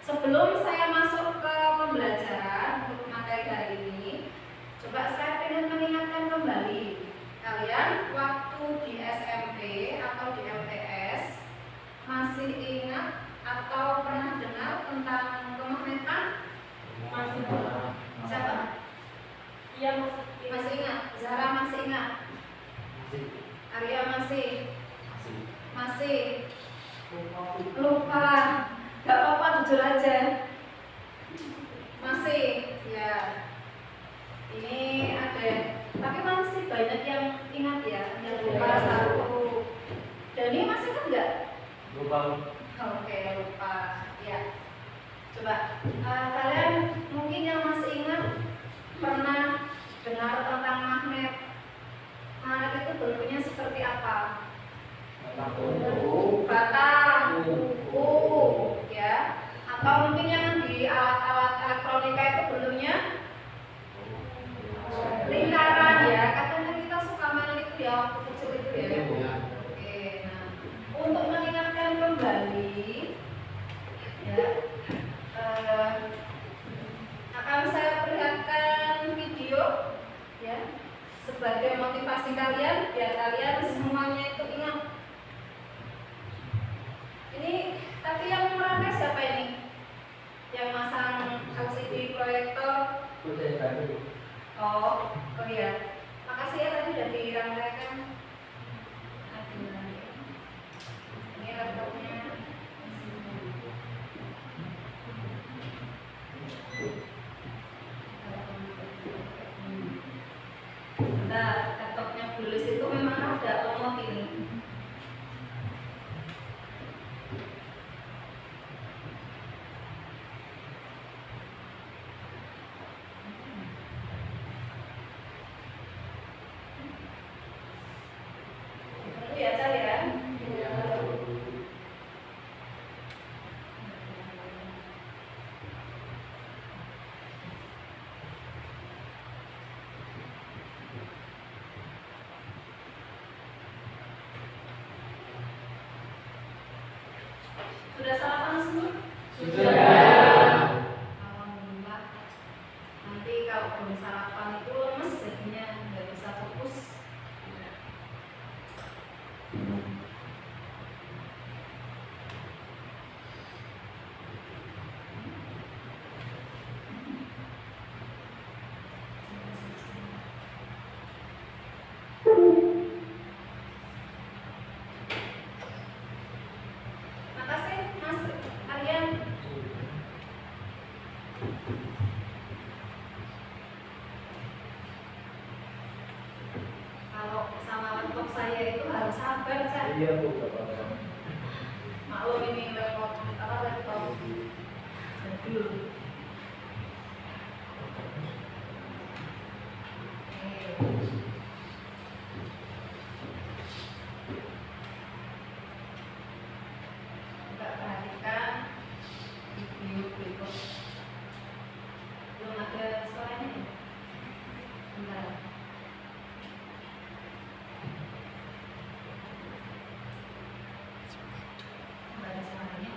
Sebelum saya masuk ke pembelajaran untuk materi hari ini, coba saya ingin mengingatkan kembali kalian waktu di SMP atau di LTS masih ingat atau pernah dengar tentang kemagnetan? Masih ingat. Siapa? Iya masih ingat. Zara masih ingat. Arya masih. Masih. Lupa. Gak apa-apa, jujur aja. Masih, ya. Ini ada, tapi masih banyak yang ingat ya, yang lupa satu. Dani masih kan enggak? Lupa. Oke, lupa. Ya. Coba kalian mungkin yang masih ingat pernah dengar tentang magnet. Magnet itu bentuknya seperti apa? Batang, buku, ya. Atau mungkin yang di alat-alat elektronika itu bentuknya lingkaran ya. Katanya kita suka main itu ya waktu kecil itu ya. Oke, nah untuk mengingatkan kembali, ya, akan saya perlihatkan video, ya, sebagai motivasi kalian biar kalian semuanya itu ingat. Ini tapi yang merangkai siapa ini? Yang masang LCD proyektor? Oh iya. Makasih ya tadi sudah dirangkaikan. Ini laptopnya. Nah, laptopnya Bulis itu memang ada lemot ini. Sudah sarapan semua? Sudah. Alhamdulillah. Nanti kalau belum sarapan itu lemes jadinya nggak bisa fokus. Makasih Mas Aryan. Kalau sama laptop saya itu harus sabar, Cak. Iya, Bu, Bapak. Maklum ini laptop jadul. Coba perhatikan video berikut. Belum ada suaranya ya? Bentar. Nggak ada suaranya.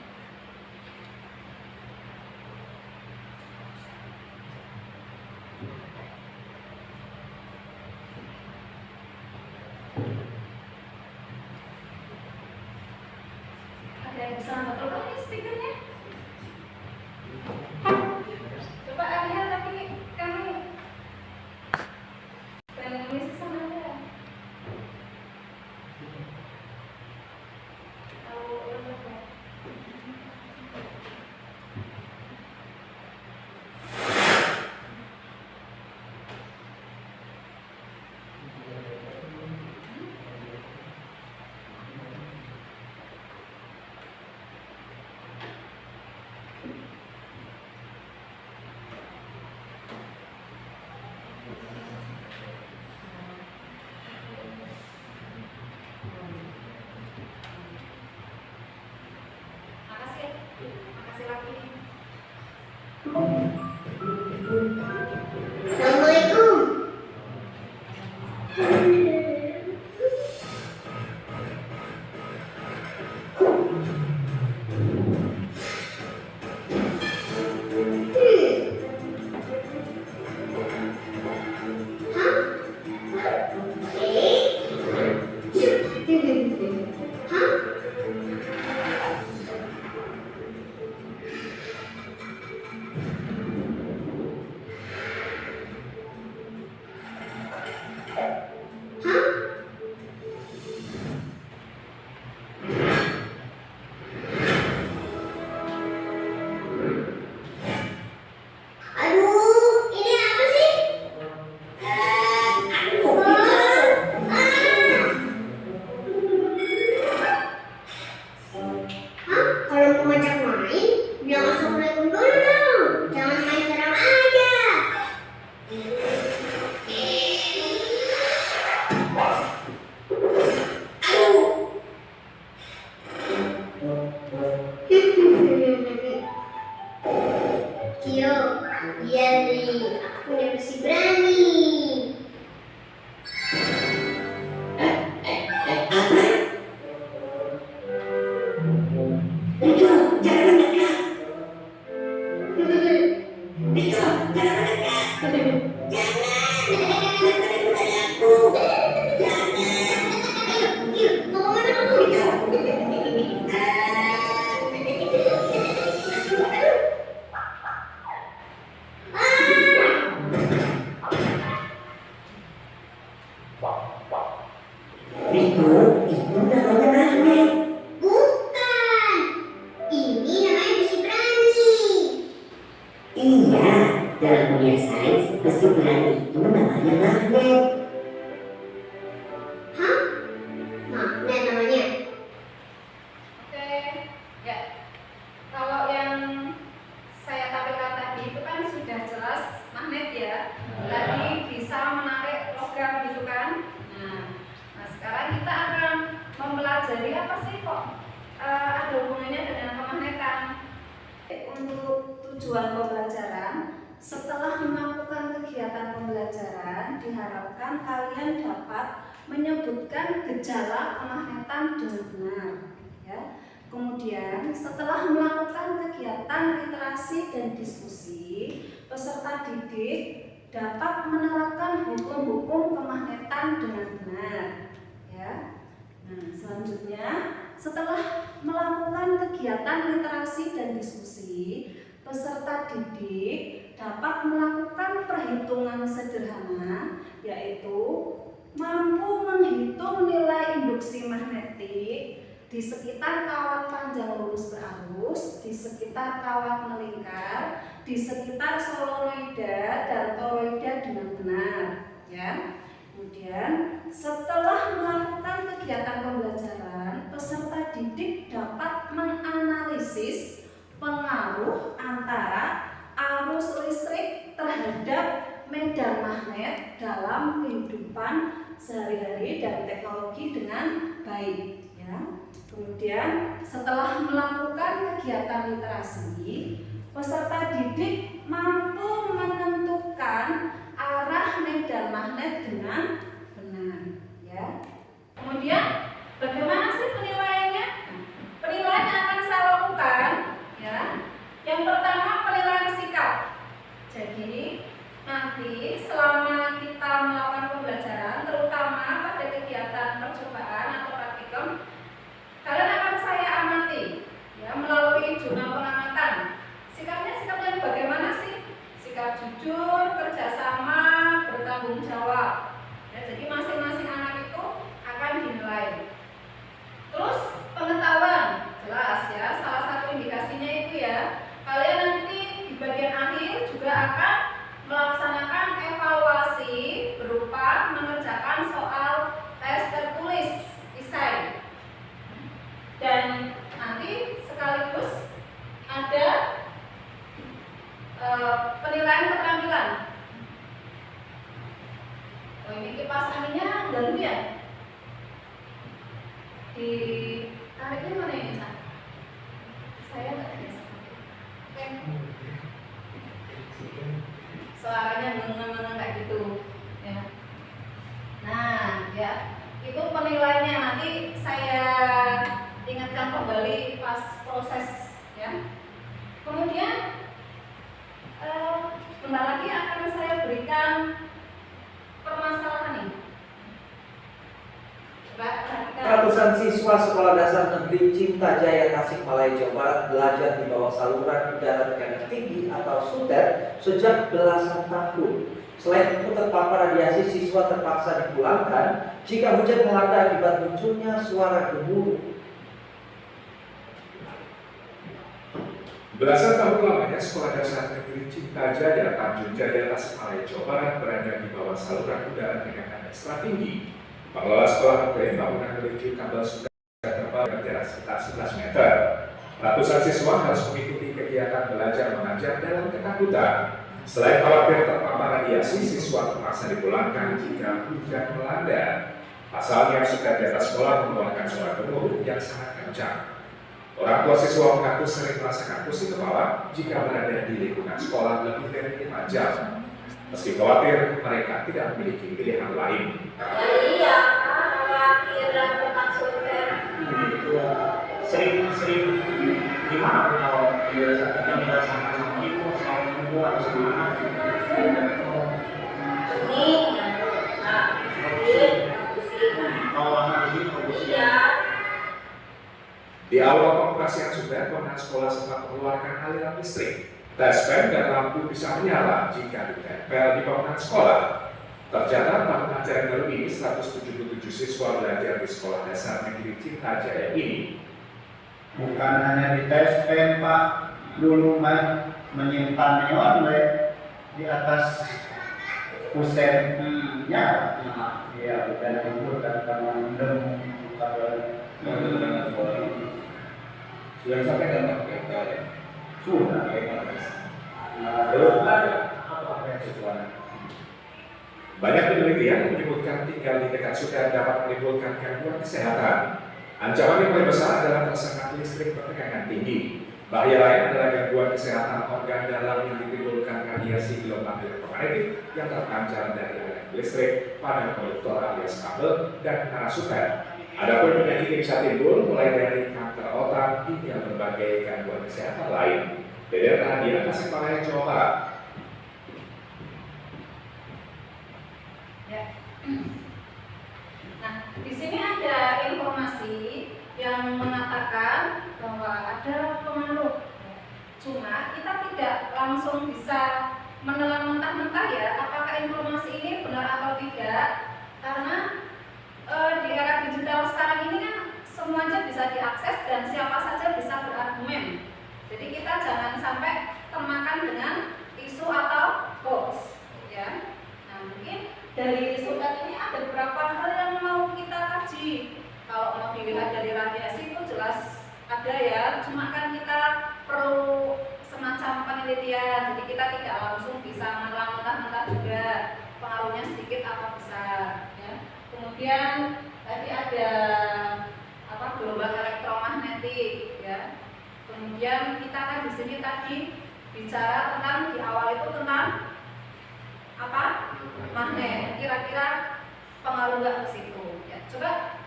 Bilang assalamualaikum dulu dong. Jangan main serang aja. Kyo, iya nih, aku udah bersih berani. Itu namanya magnet. Bukan, ini namanya besi berani. Iya, dalam dunia sains, besi berani itu namanya magnet. Hah? Magnet namanya? Oke, ya. Kalau yang saya tampilkan tadi itu kan sudah jelas magnet ya. Tadi bisa menarik logam gitu kan. Nah, sekarang kita akan mempelajari apa sih kok ada hubungannya dengan kemagnetan. Untuk tujuan pembelajaran, setelah melakukan kegiatan pembelajaran, diharapkan kalian dapat menyebutkan gejala kemagnetan dengan benar. Ya. Kemudian, setelah melakukan kegiatan literasi dan diskusi, peserta didik dapat menerapkan hukum-hukum kemagnetan dengan benar. Ya. Nah, selanjutnya, setelah melakukan kegiatan literasi dan diskusi, peserta didik dapat melakukan perhitungan sederhana, yaitu mampu menghitung nilai induksi magnetik di sekitar kawat panjang lurus berarus, di sekitar kawat melingkar, di sekitar solenoida dan toroida dengan benar. Ya. Kemudian, setelah melakukan kegiatan pembelajaran, peserta didik dapat menganalisis pengaruh antara arus listrik terhadap medan magnet dalam kehidupan sehari-hari dan teknologi dengan baik. Ya. Kemudian, setelah melakukan kegiatan literasi, peserta didik mampu menentukan arah medan magnet dengan benar. Ya. Kemudian, bagaimana sih penilaiannya? Penilaian yang akan saya lakukan, ya. Yang pertama, penilaian sikap. Jadi, nanti selama kita melakukan pembelajaran, terutama pada kegiatan percobaan atau praktikum, kalian akan saya amati, ya, melalui jurnal pengamatan. Sikapnya sikap yang bagaimana sih? Sikap jujur, kerjasama, bertanggung jawab. Ya, jadi masing-masing anak itu akan dinilai. Terus pengetahuan, jelas ya. Salah satu indikasinya itu ya, kalian nanti di bagian akhir juga akan melaksanakan evaluasi berupa mengerjakan soal tes tertulis esai. Dan nanti sekaligus ada penilaian keterampilan. Oh, ini kipas anginnya ganggu ya? Di tariknya mana ini, Cak? Saya nggak biasa. Oke. Suaranya ngeng-ngeng kayak gitu, ya. Nah, ya, itu penilaiannya nanti saya ingatkan kembali pas proses, ya. Kemudian bentar lagi akan saya berikan permasalahan ini. Coba perhatikan. Ratusan siswa Sekolah Dasar Negeri Cipta Jaya Tasikmalaya Jawa Barat belajar di bawah saluran udara tekanan tinggi atau SUTER sejak belasan tahun. Selain itu terpapar radiasi, siswa terpaksa dipulangkan jika hujan melanda akibat munculnya suara gemuruh. Belasan tahun lamanya Sekolah Dasar Negeri Cipta Jaya Tanjung Jaya Tasikmalaya Jawa Barat berada di bawah saluran udara tekanan ekstra tinggi. Pengelola sekolah mengklaim bangunan menuju kabel sudah terpal dengan jarak sekitar 11 meter. Ratusan siswa harus mengikuti kegiatan kegiatan belajar mengajar dalam ketakutan. Selain khawatir terpapar radiasi, siswa terpaksa dipulangkan jika hujan melanda. Pasalnya, suka di atas sekolah mengeluarkan suara gemuruh yang sangat kencang. Orang tua siswa mengaku sering merasakan pusing kepala jika berada di lingkungan sekolah lebih dari 5 jam. Meski khawatir, mereka tidak memiliki pilihan lain. Iya, khawatir tentang suster. Sering gimana kalau kita tinggal sama ibu, sama ibu atau sama anak? Kalau anak di sini, Di awal pengoperasian sudah, pernah sekolah sempat mengeluarkan aliran listrik. Dashpan dan lampu bisa menyala jika ditempel di bangunan sekolah. Tercatat tahun ajaran baru ini 177 siswa belajar di Sekolah Dasar Negeri Cinta Jaya ini. bukan hanya di tes pen Pak, dulu menyimpan neon di atas pusetnya. Iya, bukan itu karena mendem Sudah sampai ke tempat ya? sudah. Belum ada apa yang sesuai. Banyak penelitian menyebutkan tinggal di dekat sudah dapat menimbulkan gangguan kesehatan. Ancaman yang paling besar adalah tersengat listrik bertegangan tinggi. Bahaya lain adalah gangguan kesehatan organ dalam yang ditimbulkan radiasi gelombang elektromagnetik yang terpancar dari aliran listrik pada konduktor alias kabel dan parasuter. Adapun penyakit yang bisa timbul mulai dari kanker otak hingga berbagai gangguan kesehatan lain. Deden Rahadian, Tasikmalaya, Jawa Barat. Ya. Nah, di sini ada informasi yang mengatakan bahwa ada pengaruh. Cuma kita tidak langsung bisa menelan mentah-mentah ya, apakah informasi ini benar atau tidak, karena di era digital sekarang ini kan semuanya bisa diakses dan siapa saja bisa berargumen. Jadi kita jangan sampai termakan dengan isu atau hoax, ya. Nah, mungkin dari surat ini ada beberapa hal yang mau kita kaji. Kalau mau dilihat dari radiasi itu jelas ada ya, cuma kan kita perlu semacam penelitian. Jadi kita tidak langsung bisa menelan mentah-mentah juga pengaruhnya sedikit atau besar, ya. Kemudian tadi ada gelombang elektromagnetik, ya. Kemudian kita kan di sini tadi bicara tentang di awal itu tentang apa? Magnet. Kira-kira pengaruh nggak ke situ? Ya, coba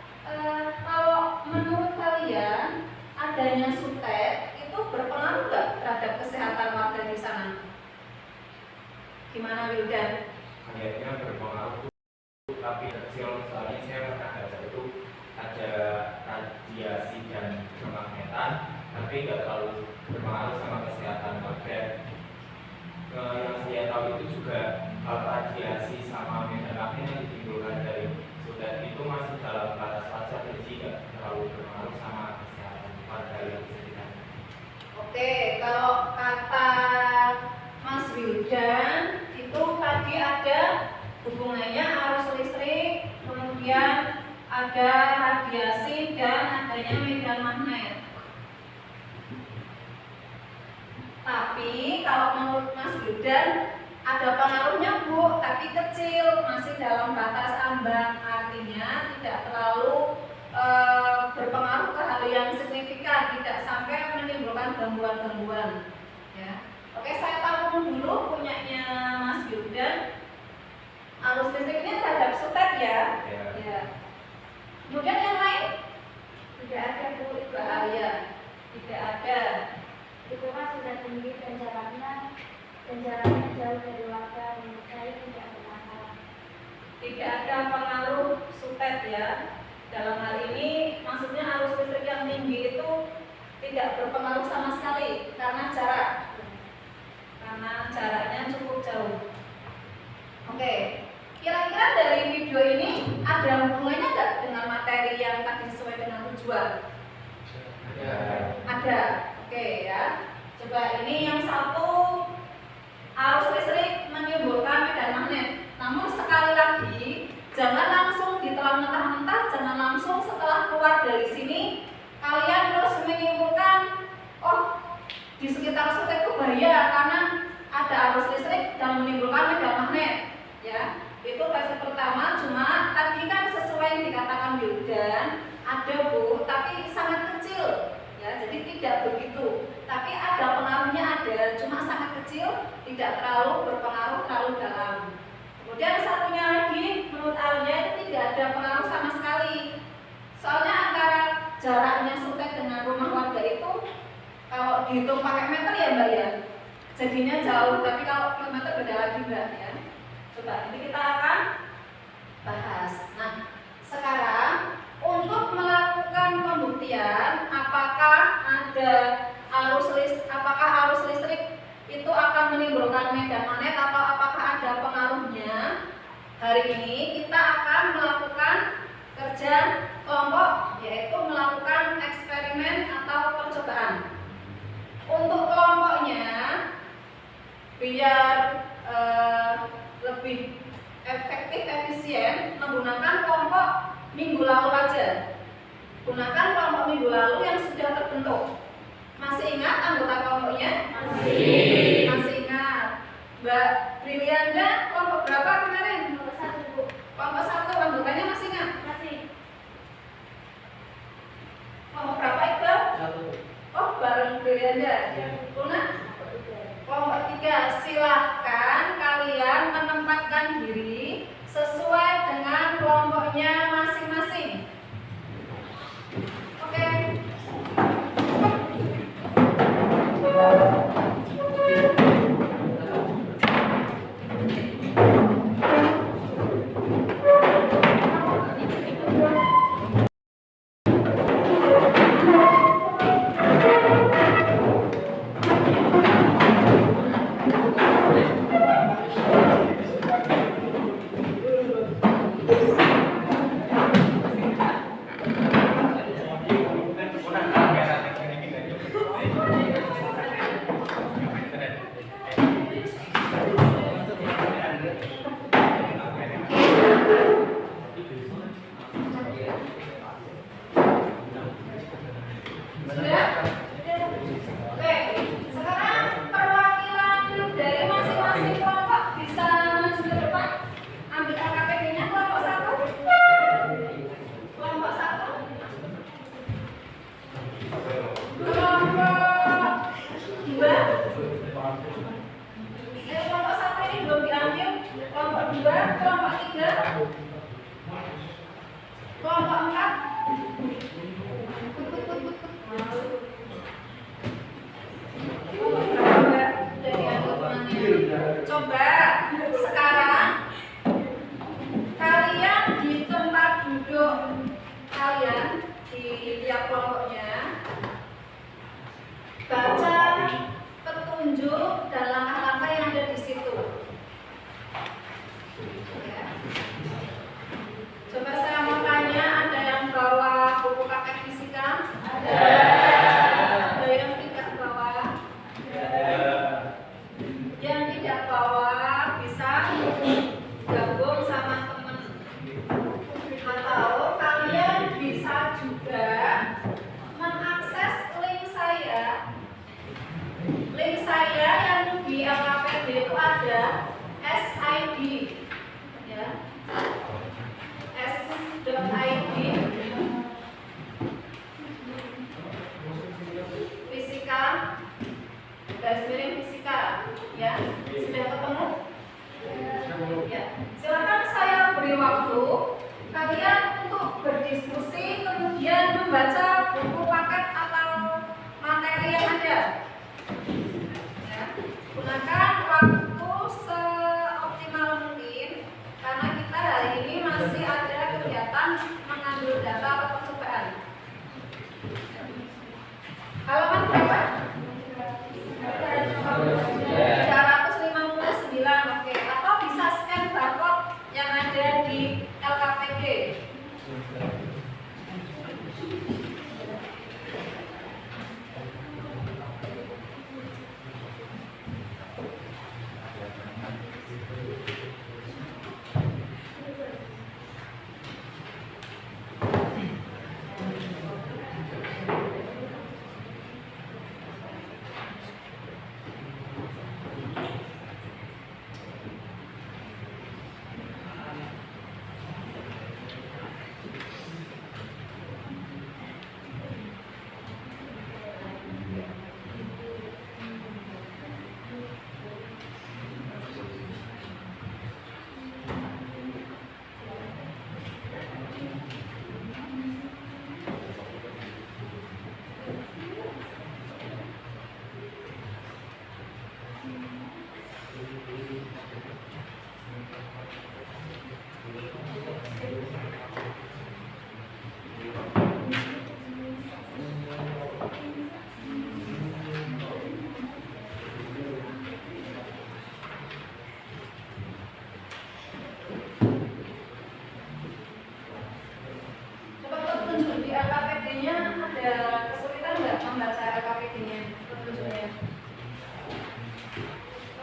kalau menurut kalian adanya sutet itu berpengaruh nggak terhadap kesehatan warga di sana? Gimana Wildan? Kayaknya berpengaruh, tapi kecil. Soalnya saya pernah baca itu ada radiasi dan kemagnetan, tapi nggak terlalu berpengaruh sama kesehatan warga. Yang saya tahu itu juga radiasi sama medan magnet yang ditimbulkan dari sutet itu masih dalam batas wajar, jadi nggak terlalu berpengaruh sama kesehatan warga yang sekitar. Oke, kalau kata Mas Wildan itu tadi ada hubungannya arus listrik, kemudian ada radiasi dan adanya medan magnet. Tapi kalau menurut Mas Wildan ada pengaruhnya Bu, tapi kecil, masih dalam batas ambang, artinya tidak terlalu berpengaruh ke hal yang signifikan, tidak sampai menimbulkan gangguan-gangguan. Ya. Oke, saya tampung dulu punyanya Mas Wildan. Arus listrik ini terhadap sutet ya. Ya. Kemudian yang lain tidak ada Bu, Ibu Alia. Tidak ada. Itu kan sudah tinggi dan jaraknya jauh dari warga, menurut saya tidak bermasalah. Tidak ada pengaruh sutet ya. Dalam hal ini maksudnya arus listrik yang tinggi itu tidak berpengaruh sama sekali karena jaraknya cukup jauh. Oke, kira-kira dari video ini ada hubungannya nggak dengan materi yang tadi sesuai dengan tujuan? Ada. Oke ya. Coba ini yang satu, arus listrik menimbulkan medan magnet. Namun sekali lagi jangan langsung ditelan mentah-mentah, jangan langsung setelah keluar dari sini kalian terus menyimpulkan, oh di sekitar bahaya karena ada arus listrik dan menimbulkan medan magnet. Ya, itu versi pertama. Cuma tadi kan sesuai yang dikatakan Wildan, ada Bu, tapi sangat kecil. Ya, jadi tidak begitu. Tapi ada pengaruhnya ada, cuma sangat kecil, tidak terlalu berpengaruh terlalu dalam. Kemudian satunya lagi, menurut Alia itu tidak ada pengaruh sama sekali. Soalnya antara jaraknya sutet dengan rumah warga itu kalau dihitung pakai meter ya Mbak ya, jadinya jauh. Tapi kalau kilometer beda lagi Mbak ya. Coba ini kita akan bahas. Nah, sekarang untuk melakukan pembuktian apakah arus listrik itu akan menimbulkan medan magnet atau apakah ada pengaruhnya. Hari ini kita akan melakukan kerja kelompok, yaitu melakukan eksperimen atau percobaan. Untuk kelompoknya biar lebih efektif efisien menggunakan kelompok minggu lalu aja. Gunakan kelompok minggu lalu yang sudah terbentuk. Masih ingat anggota kelompoknya? Masih ingat. Mbak Brilianda kelompok berapa kemarin? Kelompok 1 Bu. Kelompok 1 anggotanya masih ingat? Masih. Kelompok berapa itu? Oh, bareng Brilianda. Luna? Kelompok 3. Silahkan kalian menempatkan diri sesuai dengan kelompoknya masing-masing. Oke. Sudah? Oke, sekarang perwakilan dari masing-masing kelompok bisa maju ke depan. Ambil LKPD-nya kelompok 1. Kelompok 1. Kelompok 2. Kelompok 1 ini belum diambil. Kelompok 2, kelompok 3. Kelompok 4. Coba sekarang kalian di tempat duduk kalian di tiap kelompoknya baca petunjuk dan langkah-langkah yang ada di situ. Ya. Coba saya mau tanya, ada yang bawa buku paket fisika? Ada. Ada yang tidak bawa? Yang tidak bawa bisa gabung sama teman, atau kalian bisa juga mengakses link saya. Link saya yang di LKPD itu ada SID, ya, S.ID fisika, garis miring fisika, ya. Sudah ketemu? Ya. Silakan saya beri waktu kalian untuk berdiskusi, kemudian membaca buku paket atau materi yang ada. Ya. Gunakan waktu seoptimal mungkin karena kita hari ini masih ada kegiatan mengambil data atau percobaan. Halaman berapa? 359, oke. Atau bisa scan barcode yang ada di LKPD.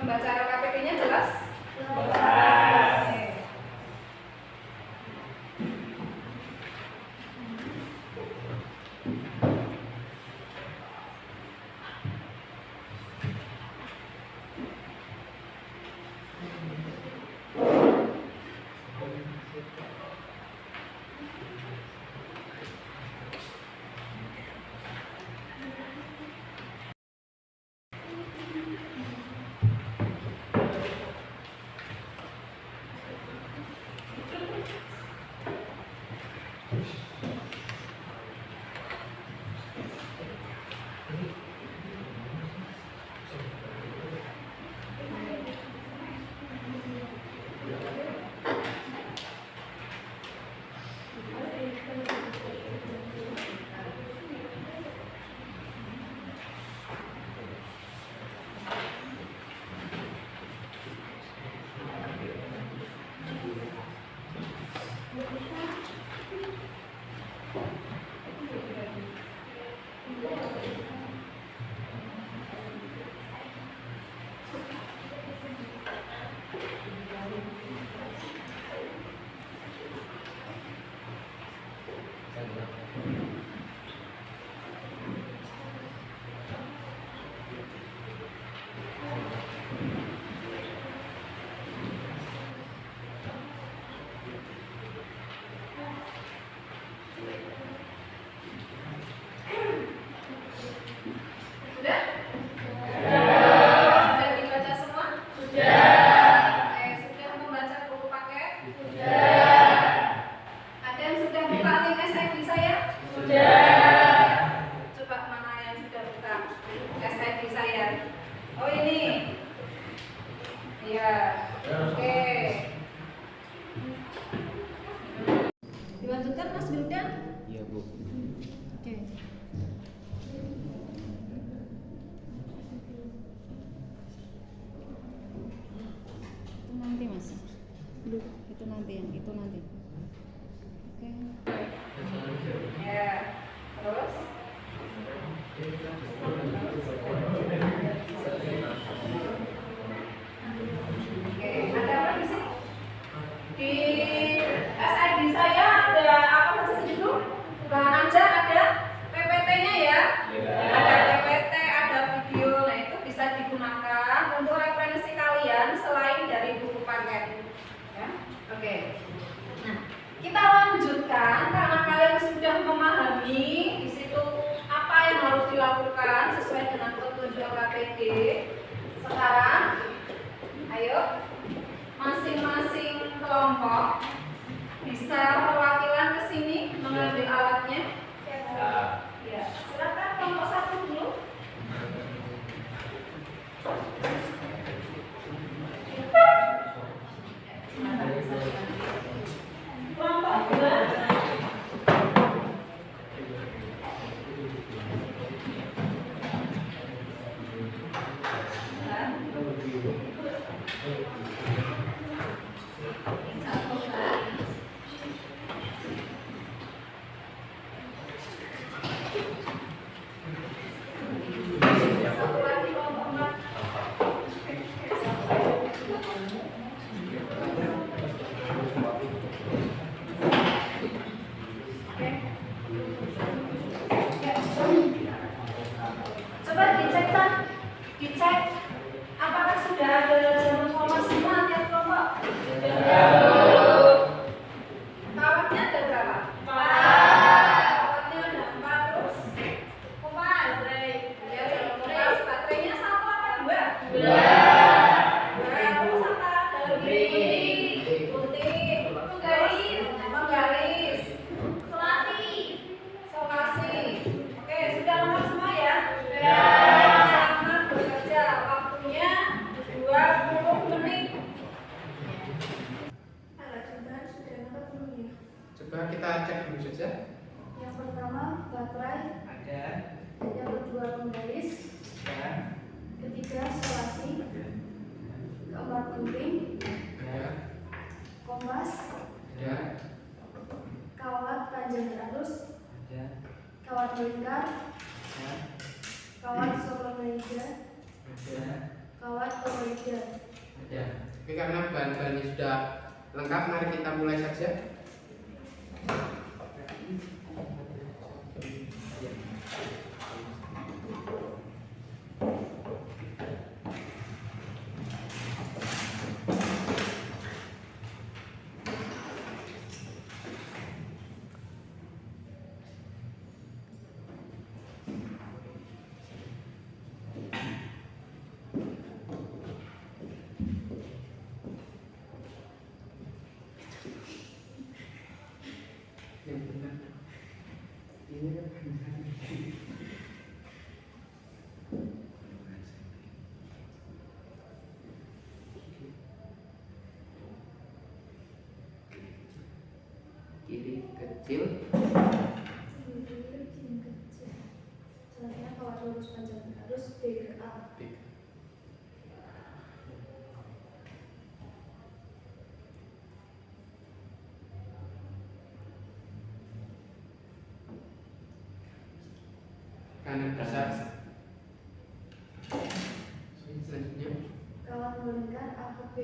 Membaca KPP-nya jelas? Jelas. Oke. Sudah? Sudah dibaca semua? Oke, sudah membaca buku paket? Ada yang sudah buka link SID saya? Coba mana yang sudah buka SID saya? Oh ini. Iya. Oke. Dilanjutkan Mas Wildan? Iya, Bu. Oke. Itu nanti Mas. Itu nanti yang itu nanti. Oke. Ya. Terus? Oke, ada apa di sini? Di SID saya ada apa saja sih itu? Bahan aja ada PPT-nya ya. Ada PPT, ada video. Nah, itu bisa digunakan untuk referensi kalian selain dari buku paket. Ya. Oke. Nah, kita lanjutkan karena kalian sudah memahami di situ apa yang harus dilakukan sesuai dengan petunjuk KPD. Sekarang, ayo masing-masing kelompok bisa perwakilan ke sini mengambil alatnya. Ya, silakan kelompok satu dulu. Kelompok dua. Satu lagi kelompok empat. Oke. Ya. Coba dicek Tan. Dicek apakah sudah ada jam informasinya tiap kelompok? Kawatnya ada berapa? 4. Kawatnya ada 4 terus. Kompas. Ya, kompas. Baterainya 1 apa 2? 2. Terus apa lagi? Gunting. Penggaris. Solasi. Oke, sudah lengkap semua ya? Selamat bekerja. Waktunya 20 menit. Alat bahan sudah lengkap belum ya? Coba kita cek dulu saja. Yang pertama baterai, Ada. yang kedua penggaris, Ya. ketiga solasi, keempat gunting, Ya. kompas, Ya. kawat panjang 100, Ya. kawat melingkar, Ya. kawat solenoida, Ya. Kawat Florida. Ya. Oke, karena bahan-bahannya sudah lengkap, mari kita mulai saja. Yang benar. Ini kan kiri kecil, Kecil. Caranya kawat lurus panjang harus B ke A. kanan besar. Selanjutnya Kawat melingkar A ke B.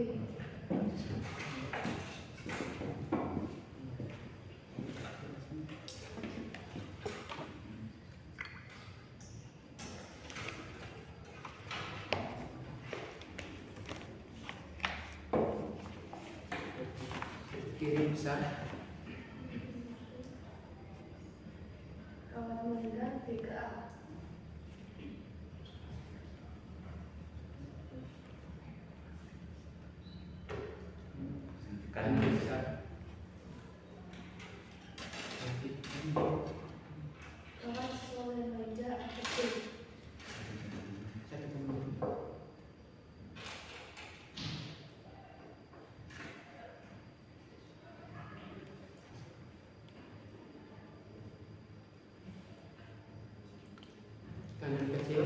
kiri besar, Kawat melingkar B ke A. kanan besar, Kawat solenoida A ke B. saya ketemu dulu. Kanan kecil,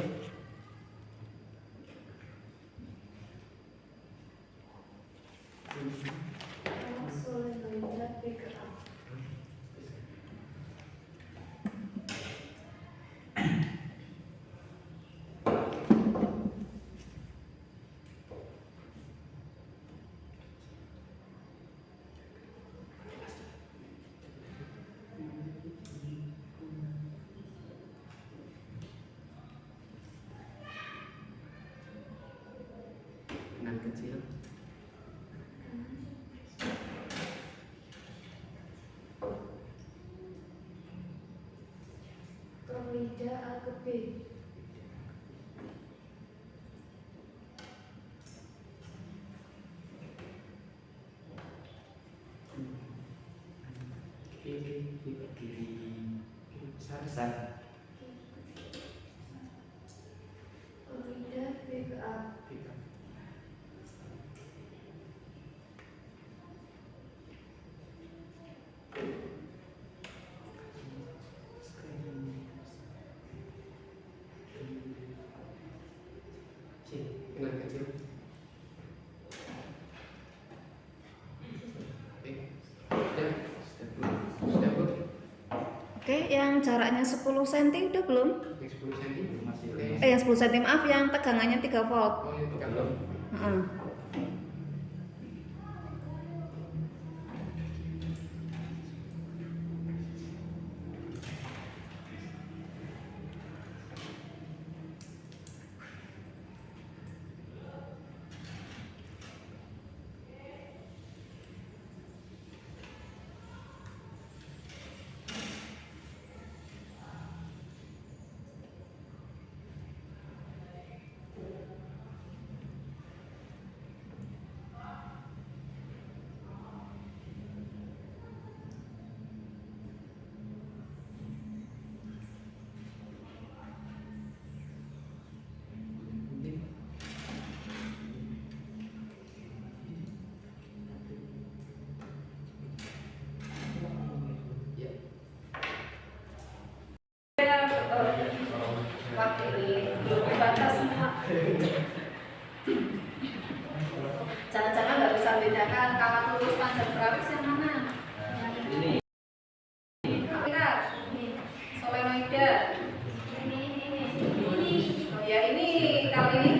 Kawat solenoida B ke A. kanan kecil, Toroida A ke B. kiri besar besar, Toroida B ke A. kanan kecil. Oke, sudah Bu. Oke, yang jaraknya 10 cm udah belum? Yang 10 cm masih. Yang 10 cm maaf, yang tegangannya 3 volt. Oh, ini 3 belum. Heeh. Waktu ini belum dibatas. Jangan-jangan nggak bisa bedakan kawat lurus panjang berapis yang mana? Ini. Lihat, solenoida. Ini. Oh ya ini, kalau ini.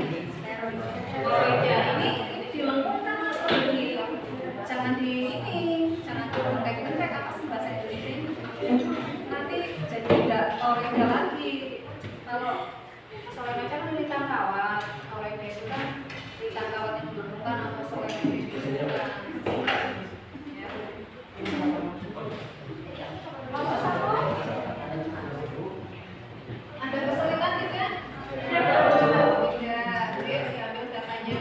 Ada kesulitan tidak? Tidak. Oke, diambil datanya.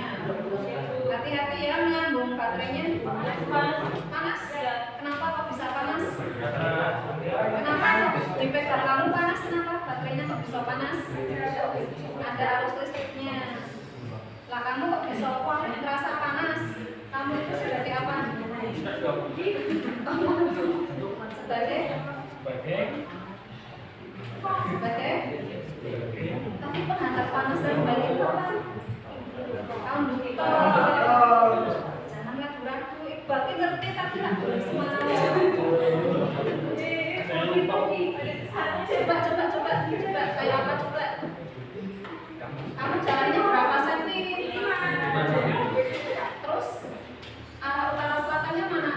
Hati-hati ya menyambung baterainya. Panas? Kenapa kok bisa panas? Kenapa dipegang kamu panas? Kenapa baterainya kok bisa panas? Ada arus listriknya. Lah kamu kok bisa merasa panas? Kamu itu sebagai apa? Sebagai? Sebagai? Tapi penghantar panas dan balik apa? Kamu itu jangan ragu-ragu. Iqbal ngerti tapi nggak boleh semangat. Coba kayak apa coba? Kamu jalannya berapa senti? Terus arah utara selatannya mana?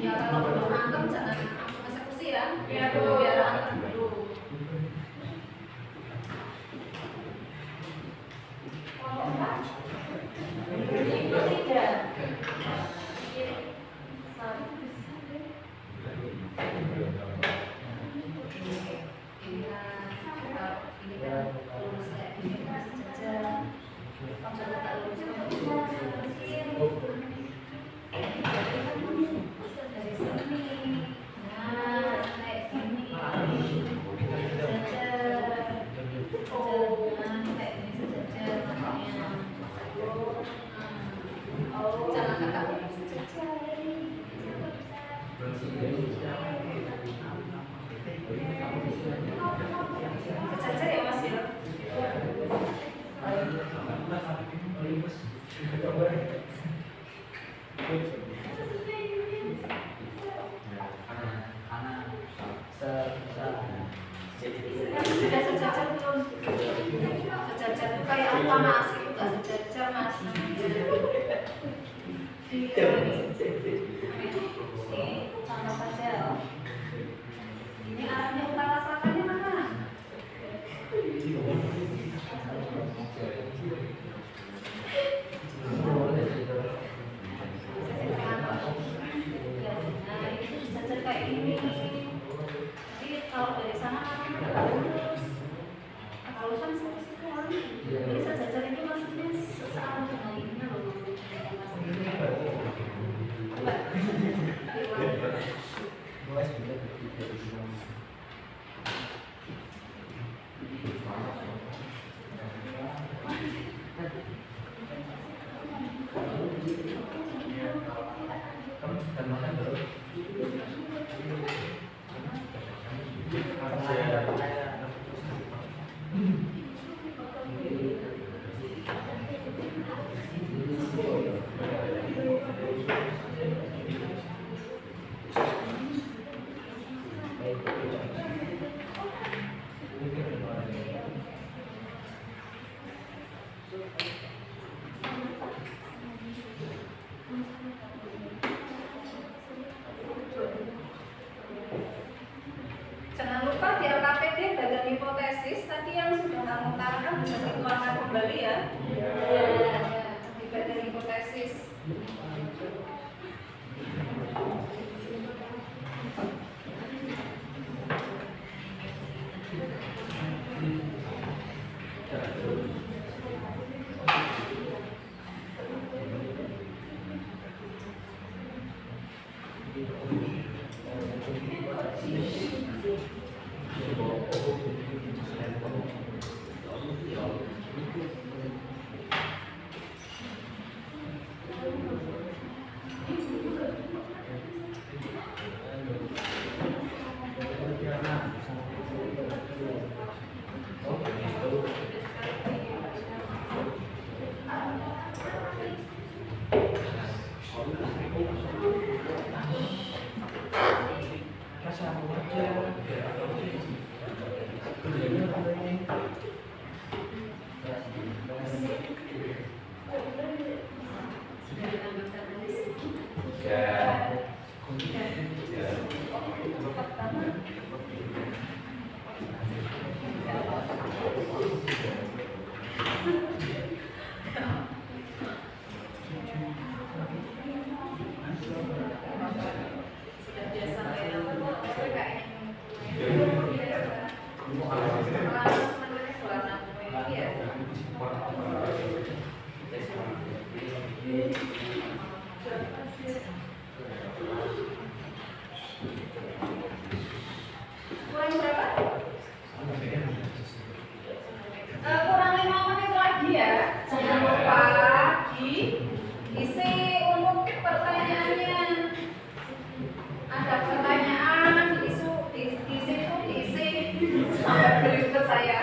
Ya kalau belum antem jangan langsung eksekusi ya. Biar antem dulu. Kalau enggak, tidak. Jangan kata sejajar ya Mas ya. Sudah sejajar belum? Sejajar itu kayak apa Mas? Itu nggak sejajar Mas. Contoh saja. Ini arahnya utara selatannya mana? Sejajar kayak ini. Jadi kalau dari sana kan lurus. Kalau kan seperti itu. Jadi sejajar itu maksudnya searah dengan ini loh. Jangan lupa di LKPD dalam hipotesis tadi yang sudah kamu utarakan bisa dikeluarkan kembali ya. Di bagian hipotesis. ya. Jangan lupa diisi untuk pertanyaannya. Ada pertanyaan diisi sampai berikut saya.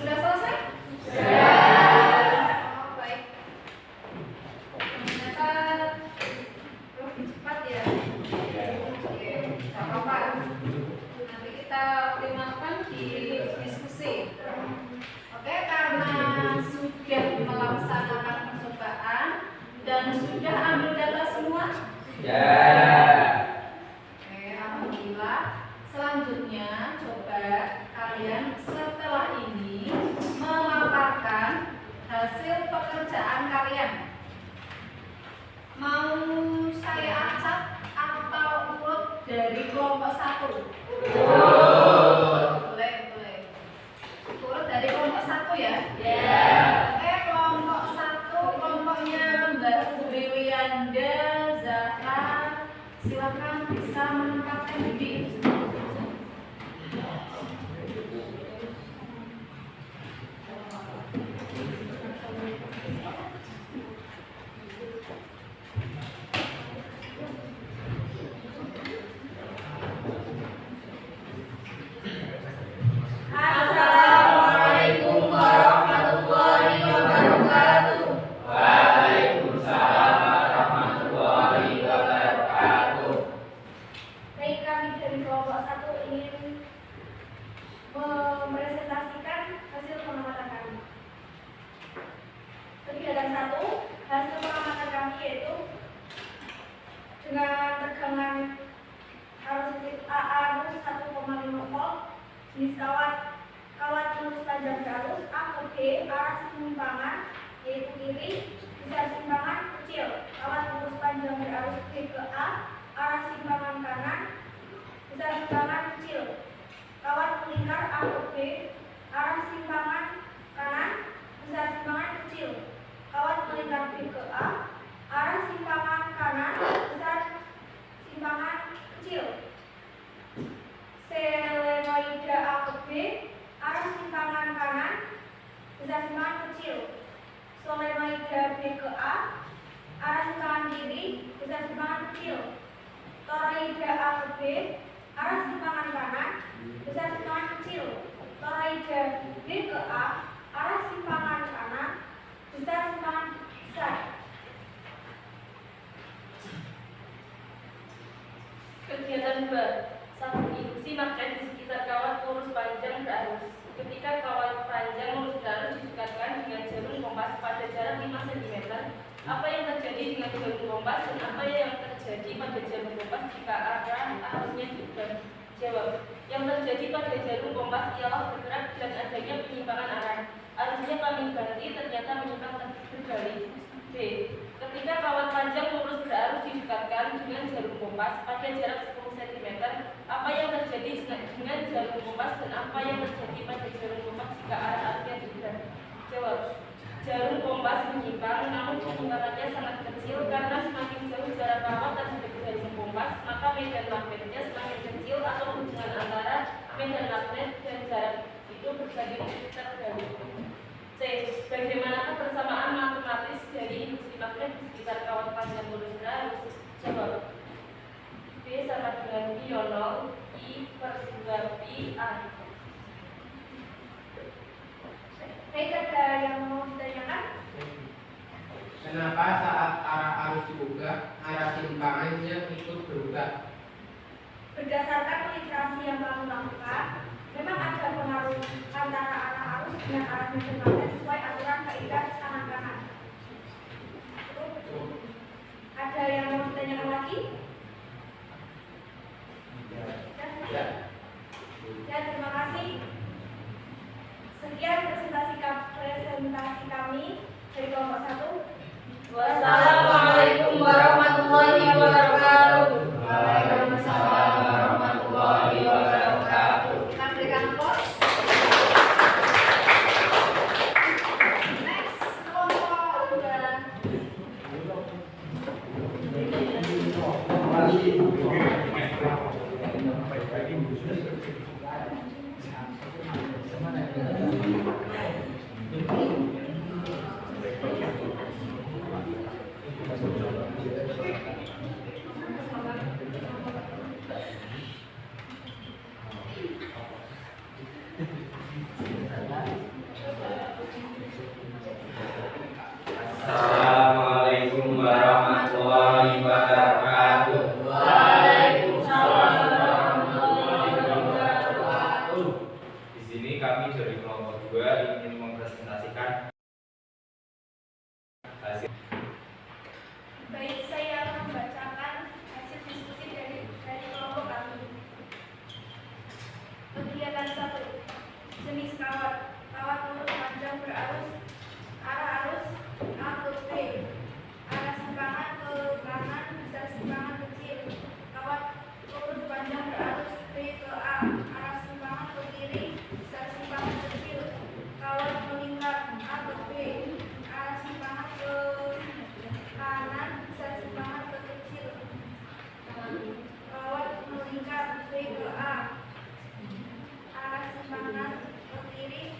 Sudah selesai? Oh, baik. Ternyata lebih cepat ya. Oke, nggak apa-apa. Nanti kita optimalkan di diskusi. Oke, karena sudah melaksanakan percobaan dan sudah ambil data semua? Oke, alhamdulillah. Selanjutnya coba kalian setelah ini memaparkan hasil pekerjaan kalian. Mau saya acak atau urut dari kelompok 1? Boleh. Urut dari kelompok 1 ya? Oke, kelompok 1 kelompoknya Mbak Brilianda Zahra. Silakan bisa menempatkan diri. Assalamualaikum warahmatullahi wabarakatuh. Baik, kami dari kelompok 1 ingin mempresentasikan hasil pengamatan kami. Kegiatan 1, hasil pengamatan kami yaitu dengan tegangan arus listrik arus 1,5 Jenis kawat lurus panjang berarus A ke B arah simpangan yaitu kiri, besar simpangan kecil. Kawat lurus panjang berarus B ke A arah simpangan kanan, besar simpangan kecil. Kawat melingkar A ke B arah simpangan kanan, besar simpangan kecil. Kawat melingkar B ke A arah simpangan kanan, besar simpangan kecil. Selenoida A ke B arah simpangan kanan, besar simpangan kecil. Solenoida B ke A arah simpangan kiri, besar simpangan kecil. Toroida A ke B arah simpangan kanan, besar simpangan kecil. Toroida B ke A arah simpangan kanan, besar simpangan besar. Kegiatan 2. 1. Induksi magnet di sekitar kawat lurus panjang berarus. Ketika kawat panjang lurus berarus didekatkan dengan jarum kompas pada jarak 5 cm, apa yang terjadi dengan jarum kompas dan apa yang terjadi pada jarum kompas jika arah arusnya diubah? Jawab. Yang terjadi pada jarum kompas ialah bergerak dan adanya penyimpangan arah. Arusnya kami ganti ternyata menyimpang berbalik. B. Ketika kawat panjang lurus berarus didekatkan dengan jarum kompas pada jarak 10 cm, apa yang terjadi dengan jarum kompas dan apa yang terjadi pada jarum kompas jika arah arusnya diubah? Jawab. Jarum kompas menyimpang, namun penyimpangannya sangat kecil karena semakin jauh jarak kawat terhadap jarum kompas, maka medan magnetnya semakin kecil atau hubungan antara medan magnet dan jarak itu terjadi terbalik. C. Bagaimanakah persamaan matematis dari induksi magnet di sekitar kawat panjang lurus berarus? Jawab. B sama dengan pi0, I per 2 pi A. Baik, ada yang mau ditanyakan? Kenapa saat arah arus diubah, arah simpangannya ikut berubah? Berdasarkan literasi yang kami lakukan, memang ada pengaruh antara arah arus dengan arah medan magnet sesuai aturan kaidah kanan-kanan. Ada yang mau ditanyakan lagi? Ya, terima kasih. Sekian presentasi kami dari kelompok 1. Wassalamualaikum warahmatullahi wabarakatuh. Waalaikumsalam warahmatullahi wabarakatuh. Kita berikan pos. Next, kelompok 2. Assalamualaikum warahmatullahi wabarakatuh. Waalaikumsalam warahmatullahi wabarakatuh. Di sini kami dari kelompok 2 ingin mempresentasikan hasil. Baik, saya akan membacakan hasil diskusi dari kelompok kami. Kegiatan 1. Jenis kawat lurus panjang berarus. Arah arus A ke B. Arah simpangan ke kanan, besar simpangan kecil. Kawat lurus panjang berarus B ke A. Arah simpangan ke kiri, besar simpangan kecil. Kawat melingkar A ke B. Arah simpangan ke kanan, besar simpangan ke kecil. Kawat melingkar B ke A. Arah simpangan ke kiri,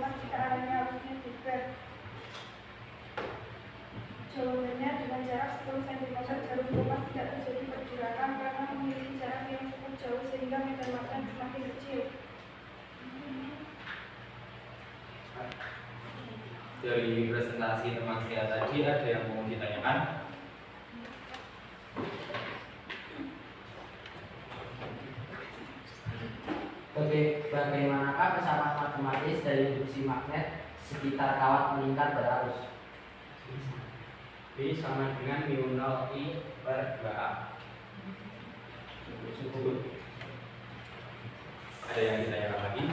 kompas jika arahnya arusnya zigzag. Jawabannya dengan jarak 10 cm jarum kompas tidak terjadi pergerakan karena memiliki jarak yang cukup jauh sehingga medan magnet semakin kecil. Dari presentasi teman saya tadi ada yang mau ditanyakan? Bagaimanakah kesamaan matematis dari induksi magnet sekitar kawat melingkar berarus? B sama dengan mu 0 I per 2A. Cukup. Ada yang ditanyakan lagi?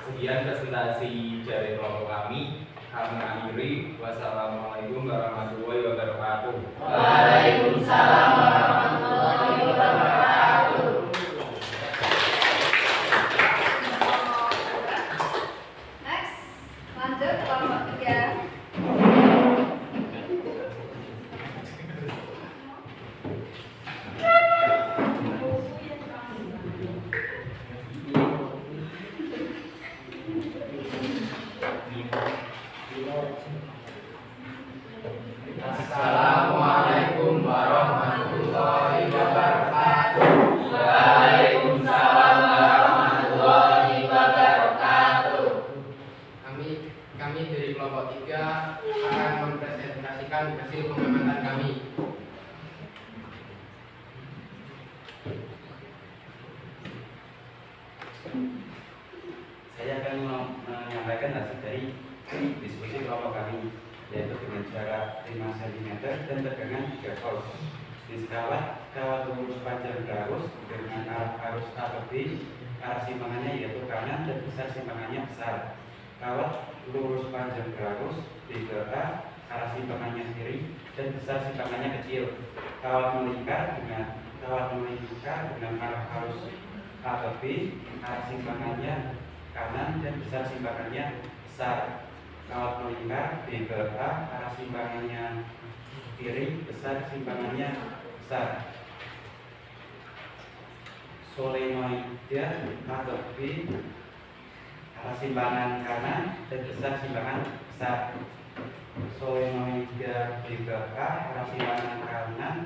Sekian presentasi dari kelompok kami. Kami akhiri. Wassalamualaikum warahmatullahi wabarakatuh. Waalaikumsalam warahmatullahi wabarakatuh. Next, lanjut kelompok 3. Assalamualaikum warahmatullahi wabarakatuh. Waalaikumsalam warahmatullahi wabarakatuh. Kami dari kelompok 3 akan mempresentasikan hasil pengamatan kami. Saya akan menyampaikan hasil dari diskusi kelompok kami, yaitu dengan jarak 5 cm dan tegangan 3 volt. Di skala kawat lurus panjang berarus dengan arah arus A ke B, arah simpangannya yaitu kanan dan besar simpangannya besar. Kawat lurus panjang berarus B ke A, arah simpangannya kiri dan besar simpangannya kecil. Kawat melingkar dengan arah arus A ke B, arah simpangannya kanan dan besar simpangannya besar. Kawat melingkar B ke A, arah simpangannya kiri, besar simpangannya besar. Solenoida A ke B, arah simpangan kanan dan besar simpangan besar. Solenoida B ke A, arah simpangan kanan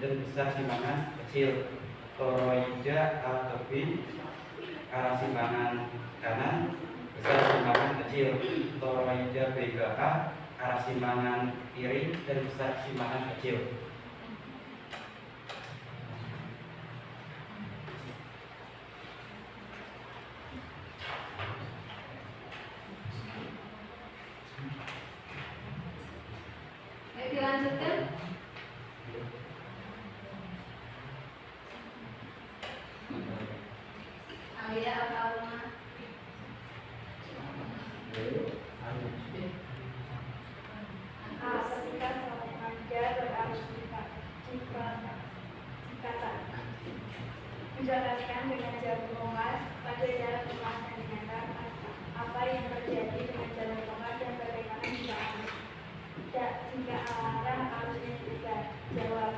dan besar simpangan kecil. Toroida A ke B, arah simpangan kanan, besar simpangan kecil. Toroida B ke A, arah simpangan kiri dan besar simpangan kecil. Ayo dilanjutkan. Alia atau Alma? Ketika solenoida berarus jikatan menjalankan dengan jarum kompas pada jarak 5 cm, apa yang terjadi dengan jarum kompas dan bagaimana jika arah arusnya berubah? Jawab,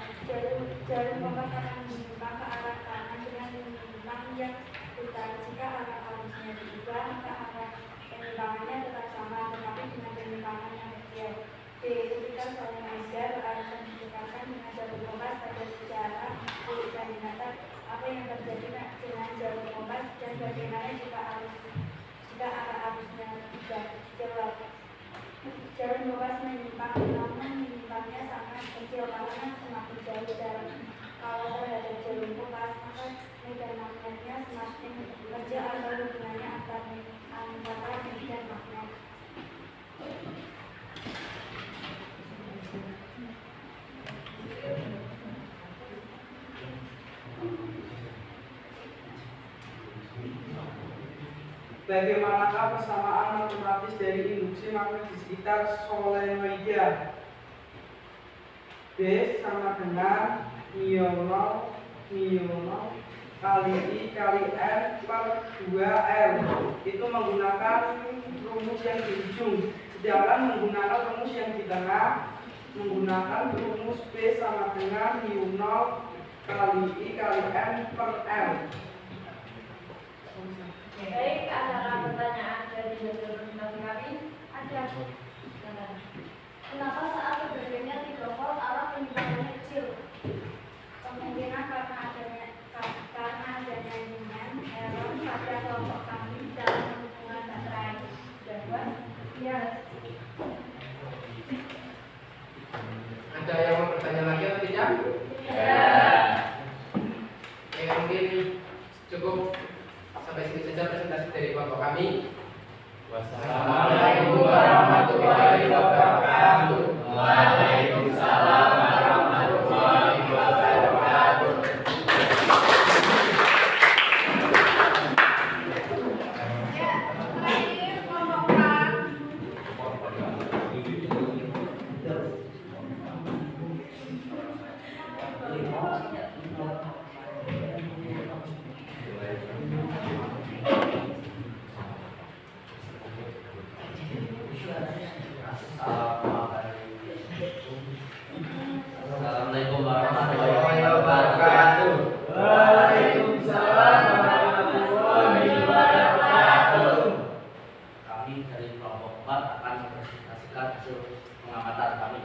jarum kompas akan menyimpang ke arah kanan dengan menyimpang yang besar. Jika arah arusnya berubah, maka arah penyimpangannya tetap sama, tetapi dengan penyimpangan yang kecil. B. Ketika solenoida berarus mendekatkan dengan jarum kompas pada sejarah 10 cm, apa yang terjadi dengan jarum kompas dan bagaimana jika arah arusnya berubah? Jawab, jarum kompas menyimpang, namun menyimpangnya sangat kecil karena semakin jauh jarak kawat terhadap jarum kompas, maka medan magnetnya semakin kecil atau hubungannya antara medan dan magnet. Bagaimanakah persamaan matematis dari induksi magnet di sekitar solenoida? B sama dengan mu0 kali I kali N per 2L. Itu menggunakan rumus yang di ujung. Sedangkan menggunakan rumus yang di tengah, menggunakan rumus B sama dengan mu0 kali I kali N per L. Baik, ada pertanyaan dari hasil presentasi kami. Ada. Kenapa saat sebenarnya 3 volt arah penyimpangannya kecil? Kemungkinan karena adanya jaringan error pada kelompok kami dalam hubungan baterai. Jawaban ya. Ada yang mau bertanya lagi atau tidak? Ya. Oke, mungkin cukup sampai sini saja presentasi dari kelompok kami. Wassalamualaikum warahmatullahi wabarakatuh. Waalaikumsalam warahmatullahi wabarakatuh. Ya, terakhir kelompok 4. Assalamualaikum warahmatullahi wabarakatuh. Waalaikumsalam warahmatullahi wabarakatuh. Kami dari kelompok 4 akan mempresentasikan hasil pengamatan kami.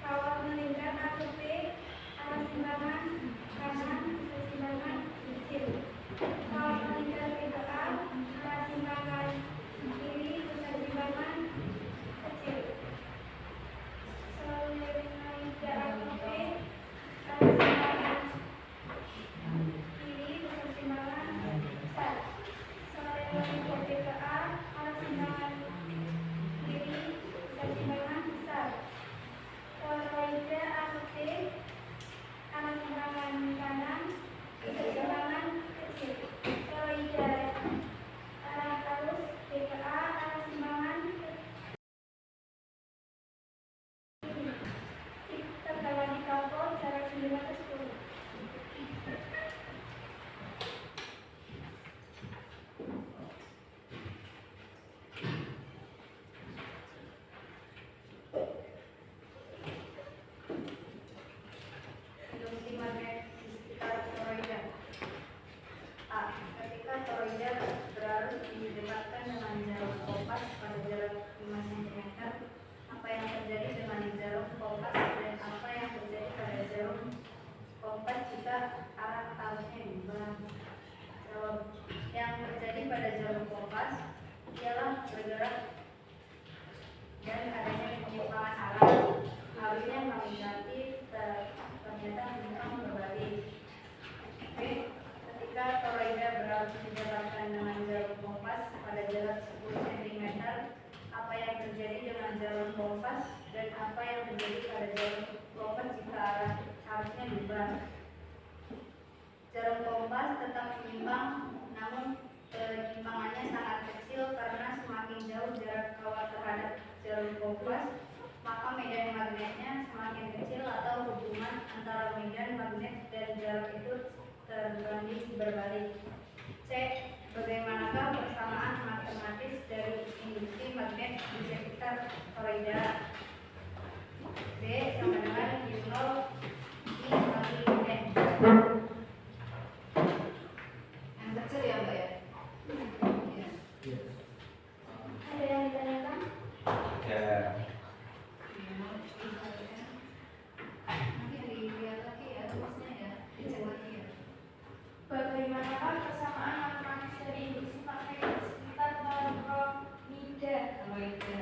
Kawat meningkat atau P, arah simpangan kanan, simpangan kecil. Kawat meningkat PKA, arah simpangan kiri, simpangan kecil. Solenoida atau P, arah simpangan kiri, simpangan besar. Solenoida PKA, arah simpangan kiri, simpangan besar. Solenoida AT, arah simpangan kanan, simpangan kecil. Solenoida arah arus PKA, arah simpangan kiri. Terdapat di kapal jarak 9 ke 10. Fungsi magnet di sekitar toroida. A. Ketika toroida berarus didekatkan dengan jarum kompas pada jarak 5 cm, apa yang terjadi dengan jarum kompas dan apa yang terjadi pada jarum kompas jika arah arusnya diubah? Jawab. Yang terjadi pada jarum kompas ialah bergerak dan adanya penyimpangan arah. Arusnya negatif, ternyata menyimpang berbalik. B. Ketika toroida berarus didekatkan dengan jarum kompas pada jarak 10 cm, apa yang terjadi dengan jarum kompas dan apa yang terjadi pada jarum kompas jika arah arusnya diubah? Jarum kompas tetap menyimpang, namun penyimpangannya sangat kecil karena semakin jauh jarak kawat terhadap jarum kompas, maka medan magnetnya semakin kecil atau hubungan antara medan magnet dan jarak itu terbanding berbalik. C. Bagaimanakah persamaan matematis dari industri magnet di sekitar toroida? B. Sama dengan U0 I kali N. Yang kecil ya Mbak ya? Iya. Ada yang ditanyakan? Ya. Nanti dilihat lagi ya tulisnya ya, dicek lagi ya. Bagaimanakah persamaan matematis dari industri magnet di sekitar toroida? Toroida.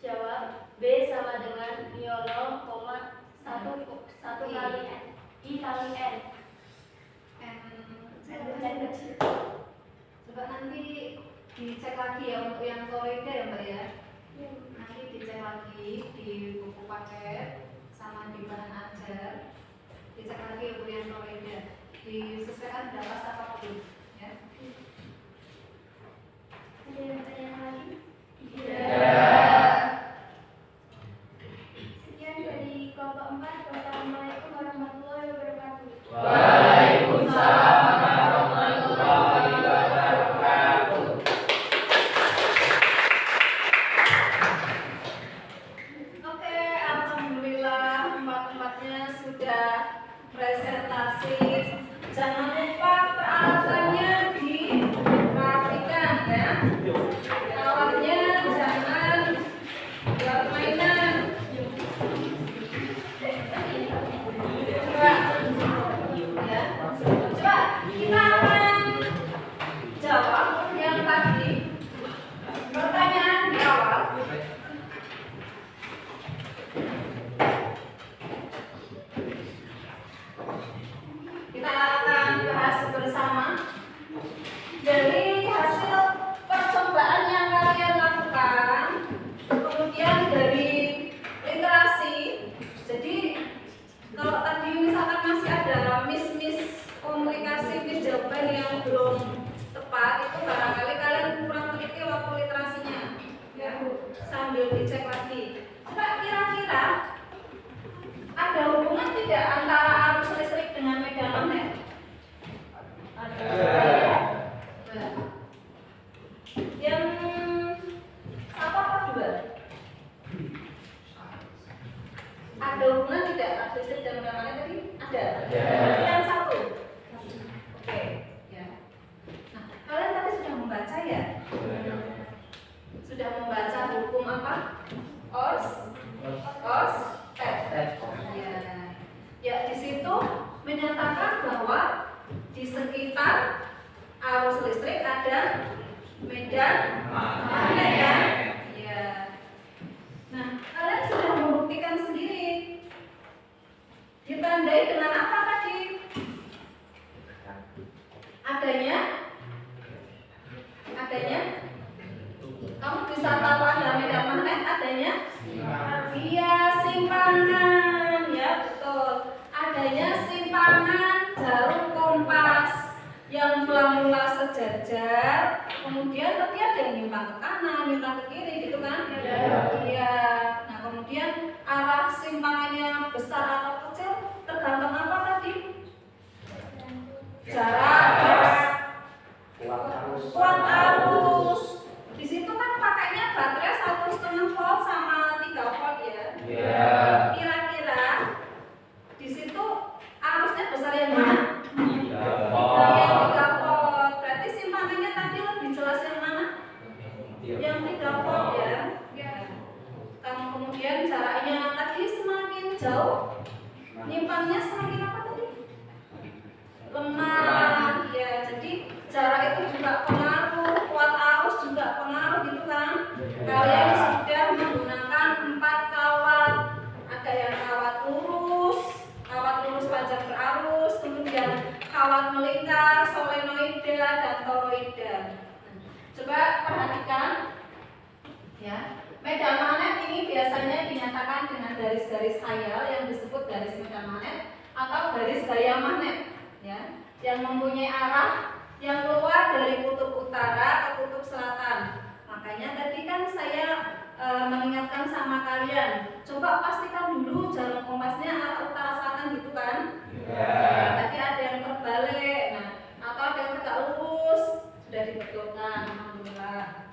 Jawab B sama dengan nio 0,1 kali N. I kali N. N kecil. Coba nanti dicek lagi ya untuk yang toroida ya Mbak ya. Nanti dicek lagi di buku paket sama di bahan ajar. dicek lagi ukuran toroida, disesuaikan berapa apapun ya. Ada yang bertanya lagi? Sekian dari kelompok 4. Wassalamualaikum warahmatullahi wabarakatuh. Waalaikumsalam warahmatullahi wabarakatuh. Oke, alhamdulillah empat-empatnya sudah presentasi. Jangan lupa peralatannya diperhatikan ya. Alatnya jangan buat mainan. Coba, ya. Coba kita akan jawab yang tadi. Pertanyaan di awal. Kita akan bahas bersama dari hasil percobaan yang kalian lakukan, kemudian dari literasi. Jadi kalau tadi misalkan masih ada miss komunikasi, miss jawaban yang belum tepat, itu barangkali kalian kurang teliti waktu literasinya ya, sambil dicek lagi. Coba kira-kira ada hubungan tidak antara arus listrik dengan medan magnet? Ada. Yang satu apa dua? Ada hubungan tidak arus listrik dan medan magnet tadi? Ada. Yang satu. Oke, ya. Nah, kalian tadi sudah membaca ya? Sudah membaca hukum apa? Ya, di situ menyatakan bahwa di sekitar arus listrik ada medan magnet ya. Ya. Nah, kalian sudah membuktikan sendiri. Ditandai dengan apa tadi? Adanya kamu bisa tahu ada medan magnet adanya? Iya, simpangan ya, betul. Adanya simpangan jarum kompas yang mula-mula sejajar, kemudian tapi ada yang nyimpang ke kanan, nyimpang ke kiri gitu kan? Iya. Nah, kemudian arah simpangannya besar atau kecil tergantung apa tadi? Jarak, kuat arus. Di situ kan pakainya baterai 1,5 volt sama 3 volt ya. Kira-kira di situ arusnya besar yang mana? Yang 3 volt. Berarti simpangannya tadi lebih jelas yang mana? Yang 3 volt ya. Kemudian jaraknya tadi semakin jauh, nyimpangnya semakin apa tadi? Lemah ya. Jadi jarak itu juga pengaruh, kuat arus juga pengaruh gitu kan. Kalian sudah menggunakan 4 kawat. Ada yang kawat lurus panjang berarus, kemudian kawat melingkar, solenoida dan toroida. Coba perhatikan ya. Medan magnet ini biasanya dinyatakan dengan garis-garis khayal yang disebut garis medan magnet atau garis gaya magnet ya, yang mempunyai arah yang keluar dari kutub utara ke kutub selatan. Makanya tadi kan saya mengingatkan sama kalian, coba pastikan dulu jarum kompasnya arah utara selatan gitu kan? Tadi ada yang terbalik, nah atau ada yang tegak lurus, sudah dibetulkan, alhamdulillah.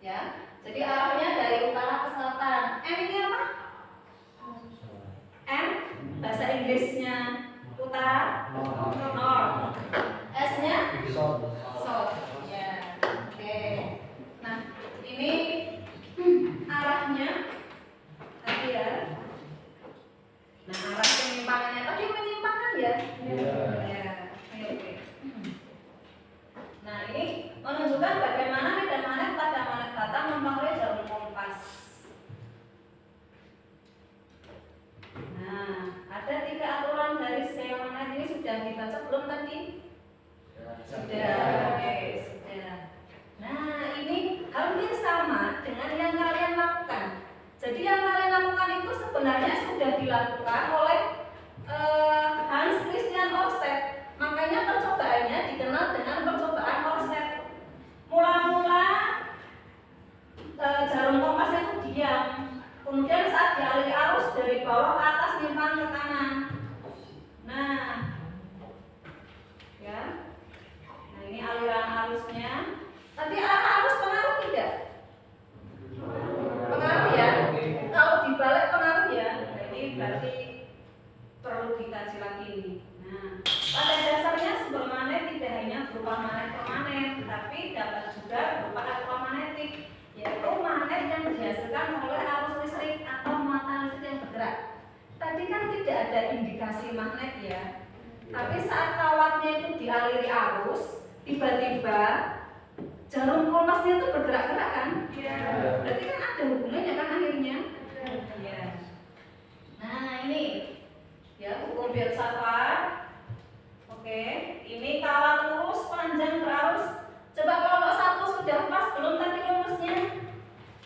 Ya, jadi arahnya dari utara ke selatan. M ini apa? M bahasa Inggrisnya utara, north. S-nya south. Ya, oke. Nah, ini arahnya tadi ya. Nah, arah penyimpangannya tadi menyimpangkan ya. Ya, oke. Nah, ini menunjukkan bagaimana medan magnet pada magnet batang mempengaruhi jarum kompas. Nah, ada 3 aturan garis gaya magnet ini sudah dibaca belum tadi? Sudah, oke, sudah. Nah, ini hampir sama dengan yang kalian lakukan. Jadi yang kalian lakukan sebenarnya sudah dilakukan oleh Hans Christian Ørsted. Makanya percobaannya dikenal dengan percobaan Ørsted. Mula-mula jarum kompasnya itu diam, kemudian saat dialiri arus dari bawah ke atas nyimpang ke kanan. Nah, ya, nah ini aliran arusnya. Tadi arah arus pengaruh tidak? Pengaruh ya. Kalau dibalik pengaruh ya. Jadi berarti perlu dikaji lagi nih. Nah, pada dasarnya sumber magnet tidak hanya berupa magnet permanen, tapi dapat juga berupa elektromagnetik, yaitu magnet yang dihasilkan oleh arus listrik atau muatan listrik yang bergerak. Tadi kan tidak ada indikasi magnet ya, tapi saat kawatnya itu dialiri arus, tiba-tiba jarum kompasnya itu bergerak-gerak kan? Iya. Berarti kan ada hubungannya kan akhirnya? Iya. Nah ini ya hukum filsafat. Oke, ini kawat lurus panjang berarus. Coba kelompok 1 sudah pas belum tadi rumusnya?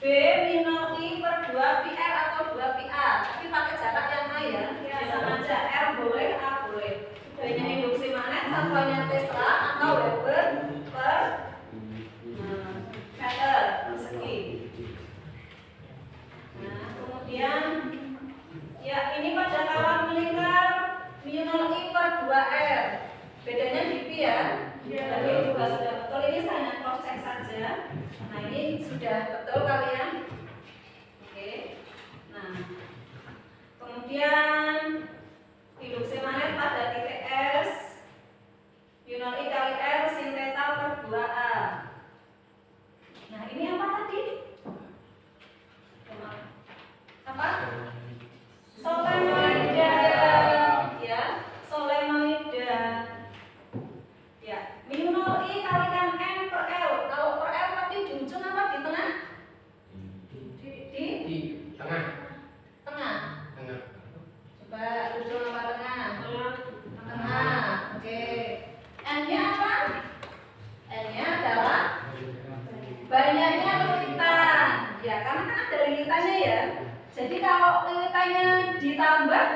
B minor I per 2 PR atau 2 PR. Tapi pakai jarak yang A ya. Sama aja R boleh, A boleh. B-nya induksi magnet, satuannya Tesla atau Weber per meter persegi. Nah, kemudian ya ini pada kawat melingkar minor I per 2R. Bedanya di pi ya. Tadi juga sudah betul, ini saya hanya cross check saja. Nah, ini sudah betul kalian. Oke. Nah, kemudian induksi magnet pada titik S minor I kali R sin theta per 2A. Nah, ini apa tadi? Apa? Solenoida. Ya, solenoida. Ya, minor I kalikan M per L. Kalau per L tapi di ujung apa di tengah? Di tengah. Tengah. Tengah. Coba ujung apa tengah? Tengah. Oke. N-nya apa? N-nya adalah banyaknya lilitan. Ya, karena kan ada lilitannya ya. Jadi kalau lilitannya ditambah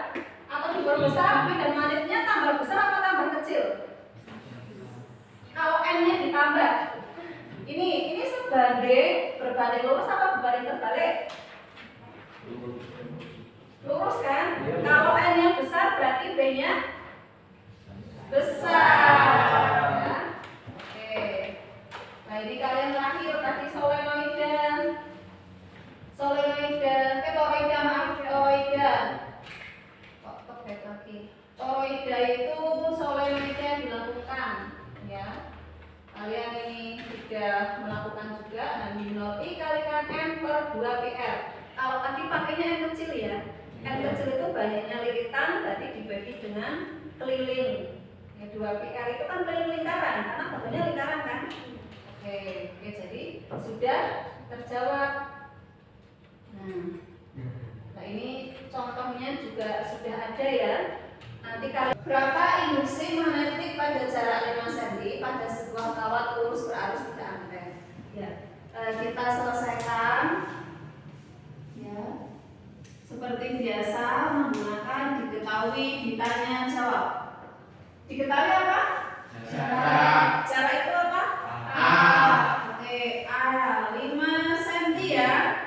atau diperbesar, medan magnetnya tambah besar atau tambah kecil? Kalau N-nya ditambah, ini sebagai berbanding lurus atau berbanding terbalik? Lurus kan? Kalau N-nya besar berarti B-nya besar. Ya. Oke. Nah, ini kalian terakhir tadi solenoida. Toroida, maaf, toroida. Kok tebet lagi. Toroida itu solenoida dilakukan, ya. Kalian ini sudah melakukan juga. Nah, minor I kalikan M per 2 PR. Kalau tadi pakainya M kecil ya. M kecil itu banyaknya lilitan, berarti dibagi dengan keliling. Ya, 2 PR itu kan keliling lingkaran, karena bentuknya lingkaran kan. Oke, jadi sudah terjawab. Nah, ini contohnya juga sudah ada ya. Nanti kalian berapa induksi magnetik pada jarak 5 cm pada sebuah kawat lurus berarus 3 ampere. Ya, kita selesaikan. Ya, seperti biasa menggunakan diketahui, ditanya, jawab. Diketahui apa? Jarak itu apa? A. Oke, A 5 cm ya.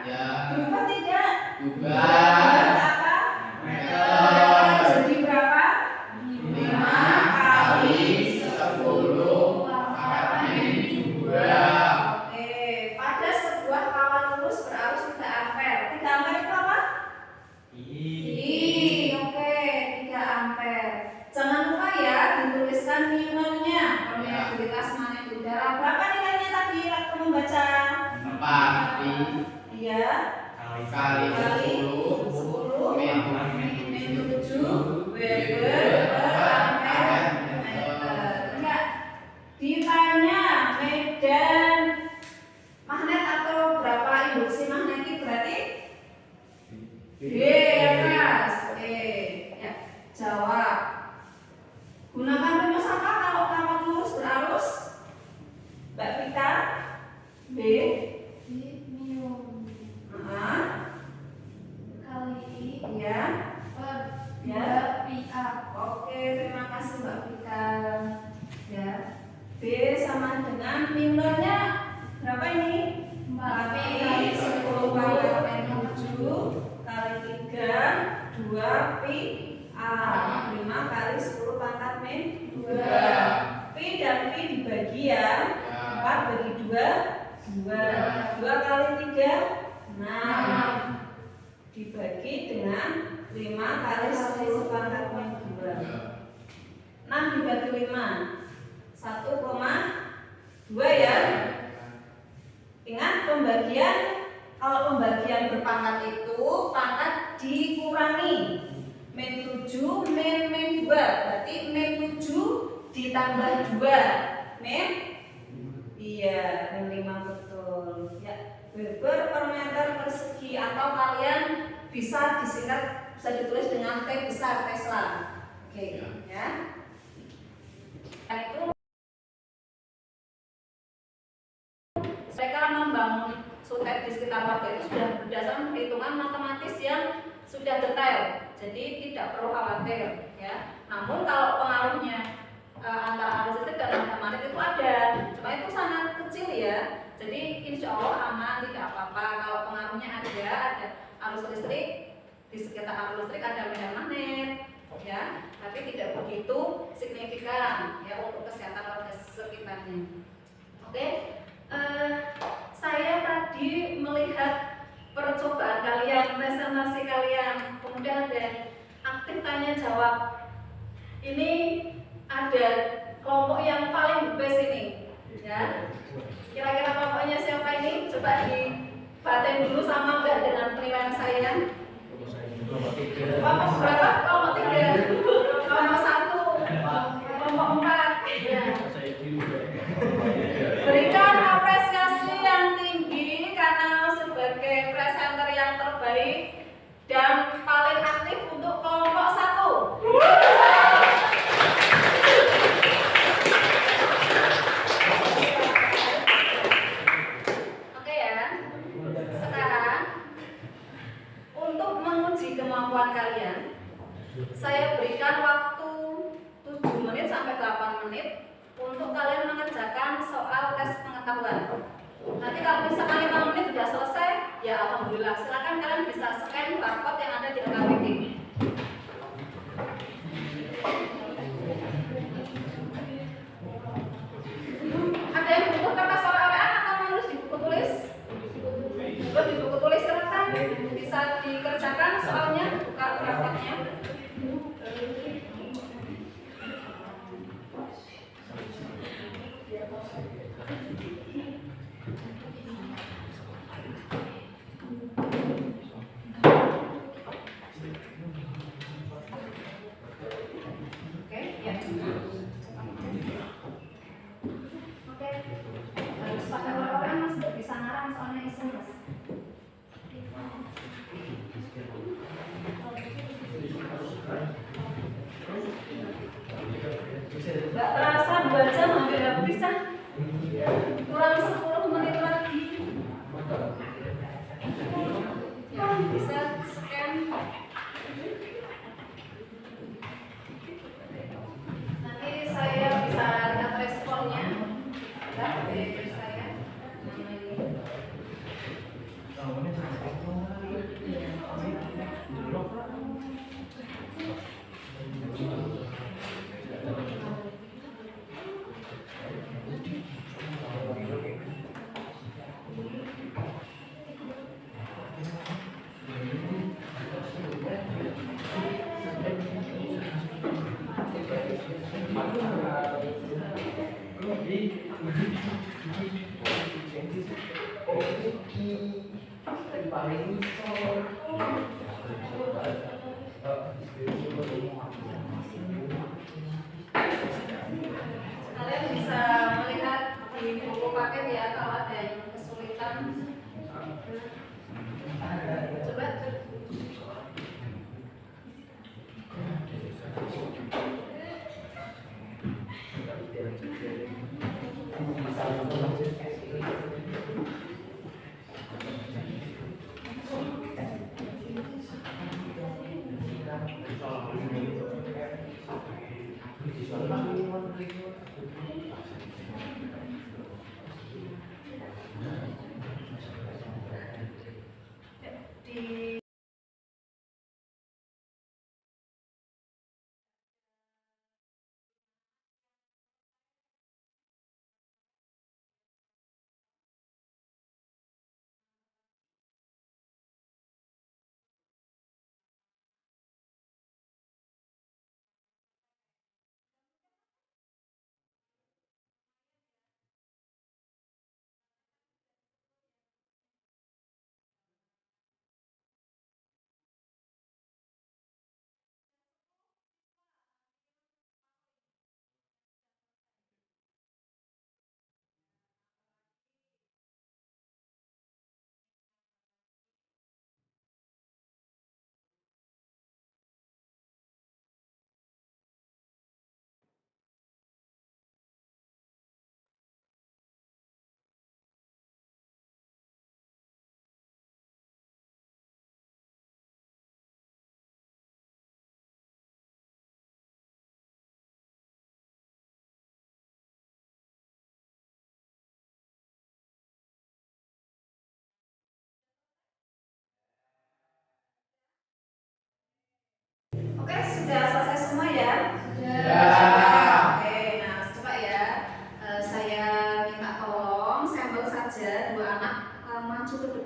Berubah tidak? Apa? Meter. Jadi berapa? 5 kali 10 pangkat 2. Oke, pada sebuah kawat lurus berarus 3 ampere. 3 ampere itu apa? Oke, 3 ampere. Jangan lupa ya dituliskan minornya. Permeabilitas magnet udara berapa nilainya tadi waktu membaca? 4. Iya. Kali 10 min 7 Weber per ampere meter. Enggak. Ditanya medan magnet atau berapa induksi magnetik berarti? B ya Mas. Oke. Ya, jawab. Gunakan rumus apa kalau kawat lurus berarus? Mbak Vita? B kali I ya Pi A 5 kali 10 pangkat min 2. Pi dan Pi dibagi ya, 4 bagi 2 2 kali 3 6 dibagi dengan 5 kali 10 pangkat min 2. 6 dibagi 5 1,2 ya. Ingat pembagian, kalau pembagian berpangkat itu pangkat dikurangi min 7 min 2, berarti min 7 ditambah 2 min iya min 5 betul ya. Weber per meter persegi, atau kalian bisa disingkat, bisa ditulis dengan T besar, Tesla. Oke ya. Itu mereka membangun sutet di sekitar warga itu sudah berdasarkan perhitungan matematis yang sudah detail, jadi tidak perlu khawatir ya. Namun kalau pengaruhnya antara arus listrik dan matematik itu ada, cuma itu sangat kecil ya. Jadi insya Allah aman, tidak apa-apa. Kalau pengaruhnya ada arus listrik, di sekitar arus listrik ada medan magnet ya, tapi tidak begitu signifikan ya untuk kesehatan warga sekitarnya. Oke. Saya tadi melihat percobaan kalian, presentasi kalian, kemudian ada aktif tanya jawab. Ini ada kelompok yang paling the best ini, ya. Kira-kira kelompoknya siapa ini? Coba dibatin dulu sama enggak dengan penilaian saya. Kelompok berapa? Kelompok 3, kelompok 1, kelompok 4. Berikan apresiasi yang tinggi karena sebagai presenter yang terbaik dan paling aktif untuk kelompok 1. Oke ya. Sekarang untuk menguji kemampuan kalian, saya berikan waktu 7 menit sampai 8 menit untuk kalian mengerjakan soal tes pengetahuan. Nanti kalau misalkan 5 menit sudah selesai, ya alhamdulillah. Silakan kalian bisa scan barcode yang ada di rekam meeting. Ada yang butuh kertas soal-soalan atau menulis di buku tulis? Buku di buku tulis silakan bisa dikerjakan soalnya, buka barcode-nya. Gak terasa 2 jam hampir habis kan? Kurang 10 menit lagi. Bisa scan. Nanti saya bisa lihat responnya. Ya, dari saya. Kalian bisa melihat di buku paket ya kalau ada yang kesulitan. Coba.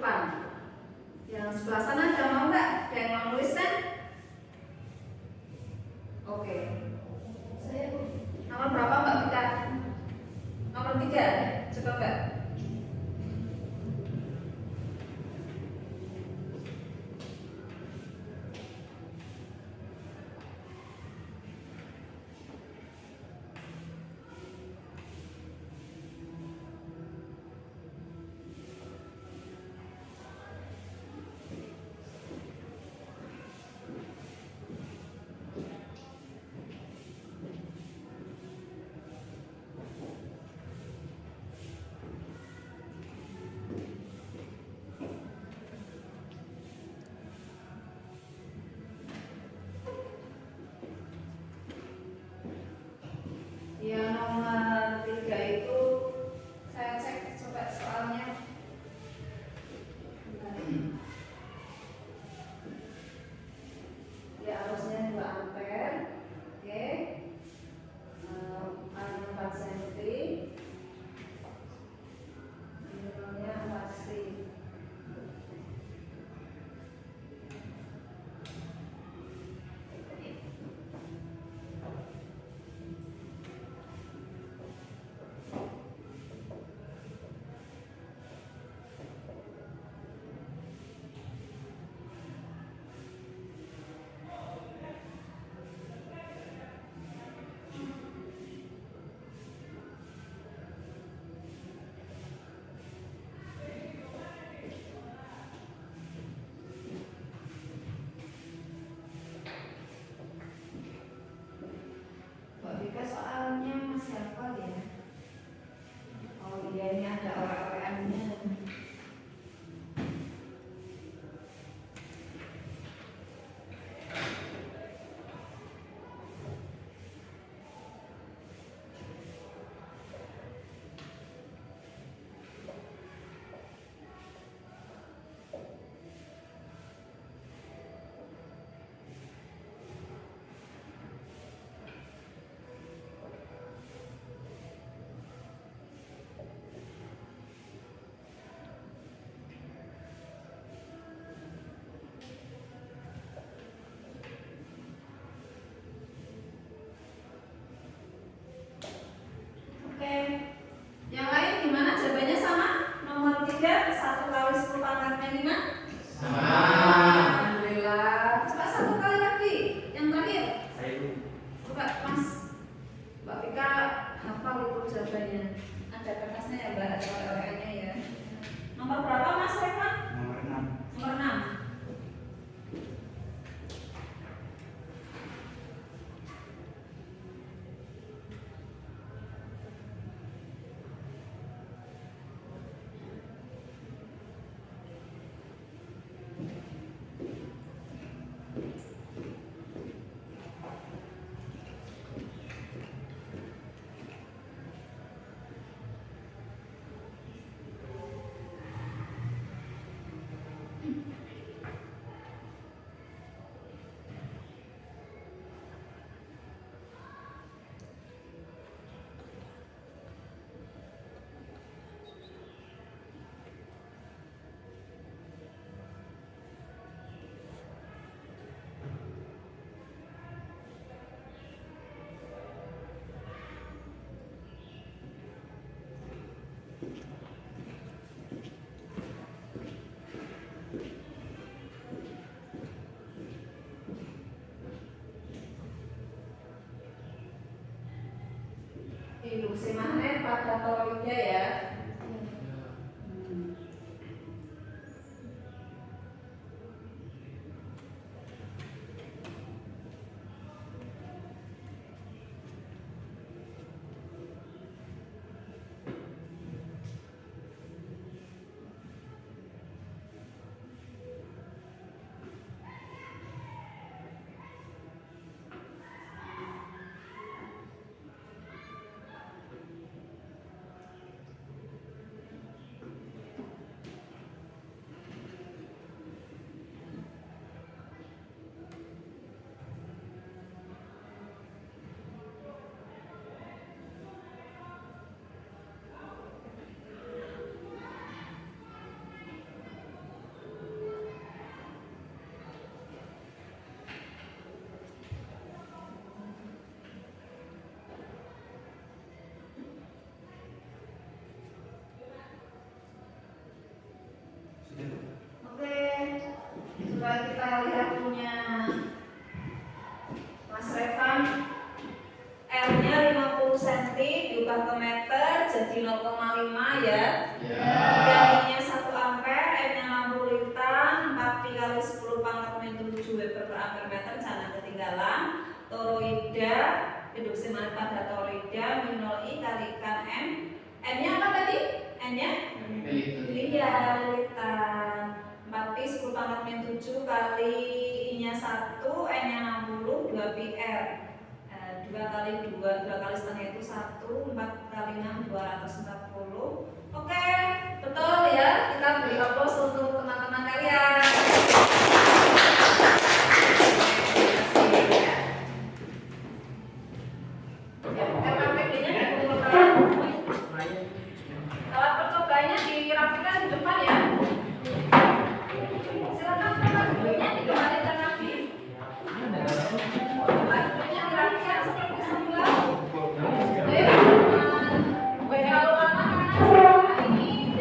depan. Yang sebelah sana ada mau nggak? Ada yang mau nulis kan? Oke. Saya nomor berapa Mbak Vita? Nomor 3. Coba Mbak. kita lihat punya Mas Revan, L-nya 50 cm diubah ke meter jadi 0,5 ya. I-nya 1 ampere, N-nya 60 liter, 4 kali 10 pangkat min 7 Weber per ampere meter, jangan ketinggalan. Toroida, induksi magnet pada toroida, min 0 I kalikan M. N-nya apa tadi? N-nya? Liter. 4 pi 10 pangkat min 7 kali I-nya 1, N-nya 60, 2 pi R. 2 kali 2 kali setengah itu 1, 4 kali 6 240. Oke, betul ya. Kita beri aplaus untuk teman-teman kalian. RKPD-nya dikumpulkan. Alat percobanya dirapikan di depan ya. Silakan teman bukunya dikembalikan lagi. Bukunya dirapikan seperti semula.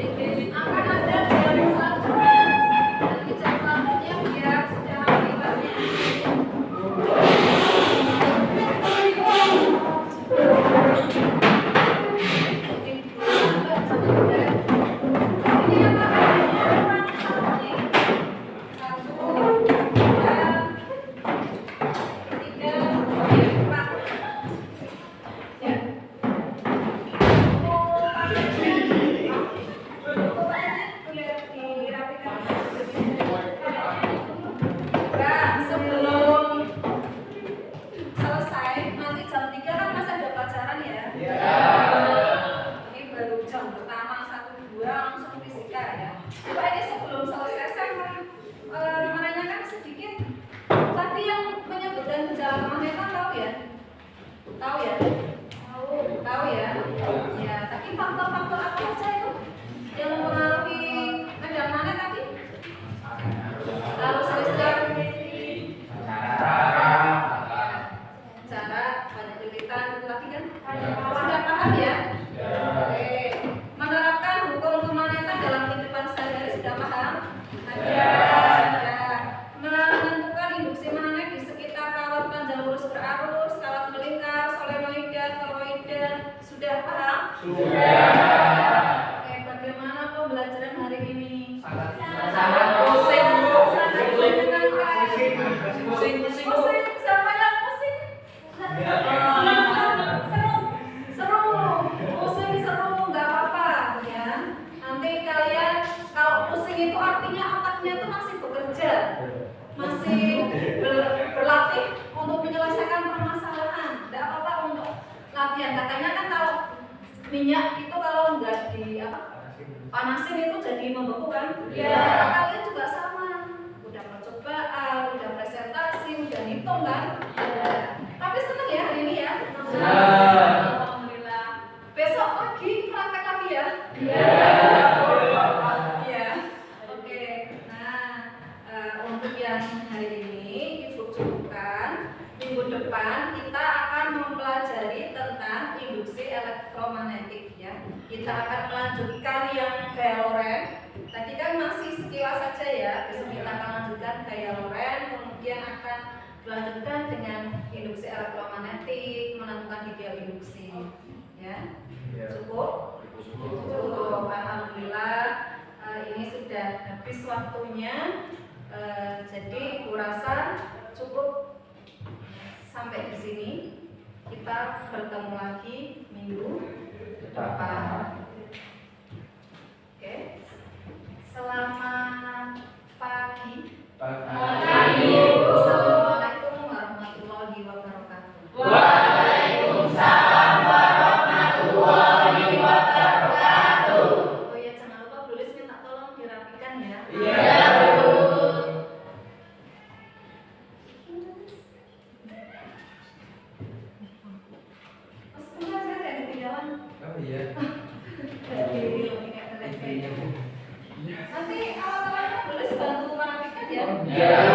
Ini akan ada jam selanjutnya. Nanti jam selanjutnya biar secara bebasnya. Ini apa adanya? Minyak itu kalau nggak panasin itu jadi membeku kan? Ya. Kalian juga sama. Udah percobaan, udah presentasi, udah ngitung kan? Ya. Tapi seneng ya hari ini ya? Alhamdulillah. Besok lagi praktek lagi ya? Iya. Oke. Nah, untuk yang hari ini Ibu cukupkan. Minggu depan kita akan mempelajari tentang induksi elektromagnetik ya. Kita akan melanjutkan yang gaya Loren. Tadi kan masih sekilas saja ya. Besok kita akan lanjutkan gaya Loren, kemudian akan dilanjutkan dengan induksi elektromagnetik, menentukan ideal induksi. Ya. Cukup? Cukup. Alhamdulillah. Ini sudah habis waktunya. Jadi kurasa cukup sampai di sini. Kita bertemu lagi minggu depan. Oke. Selamat pagi. Assalamualaikum warahmatullahi wabarakatuh. Waalaikumsalam warahmatullahi wabarakatuh. Oh ya, jangan lupa tulis minta tolong dirapikan ya. Iya. Nanti alat-alatnya tulis bantu merapikan ya. Ya.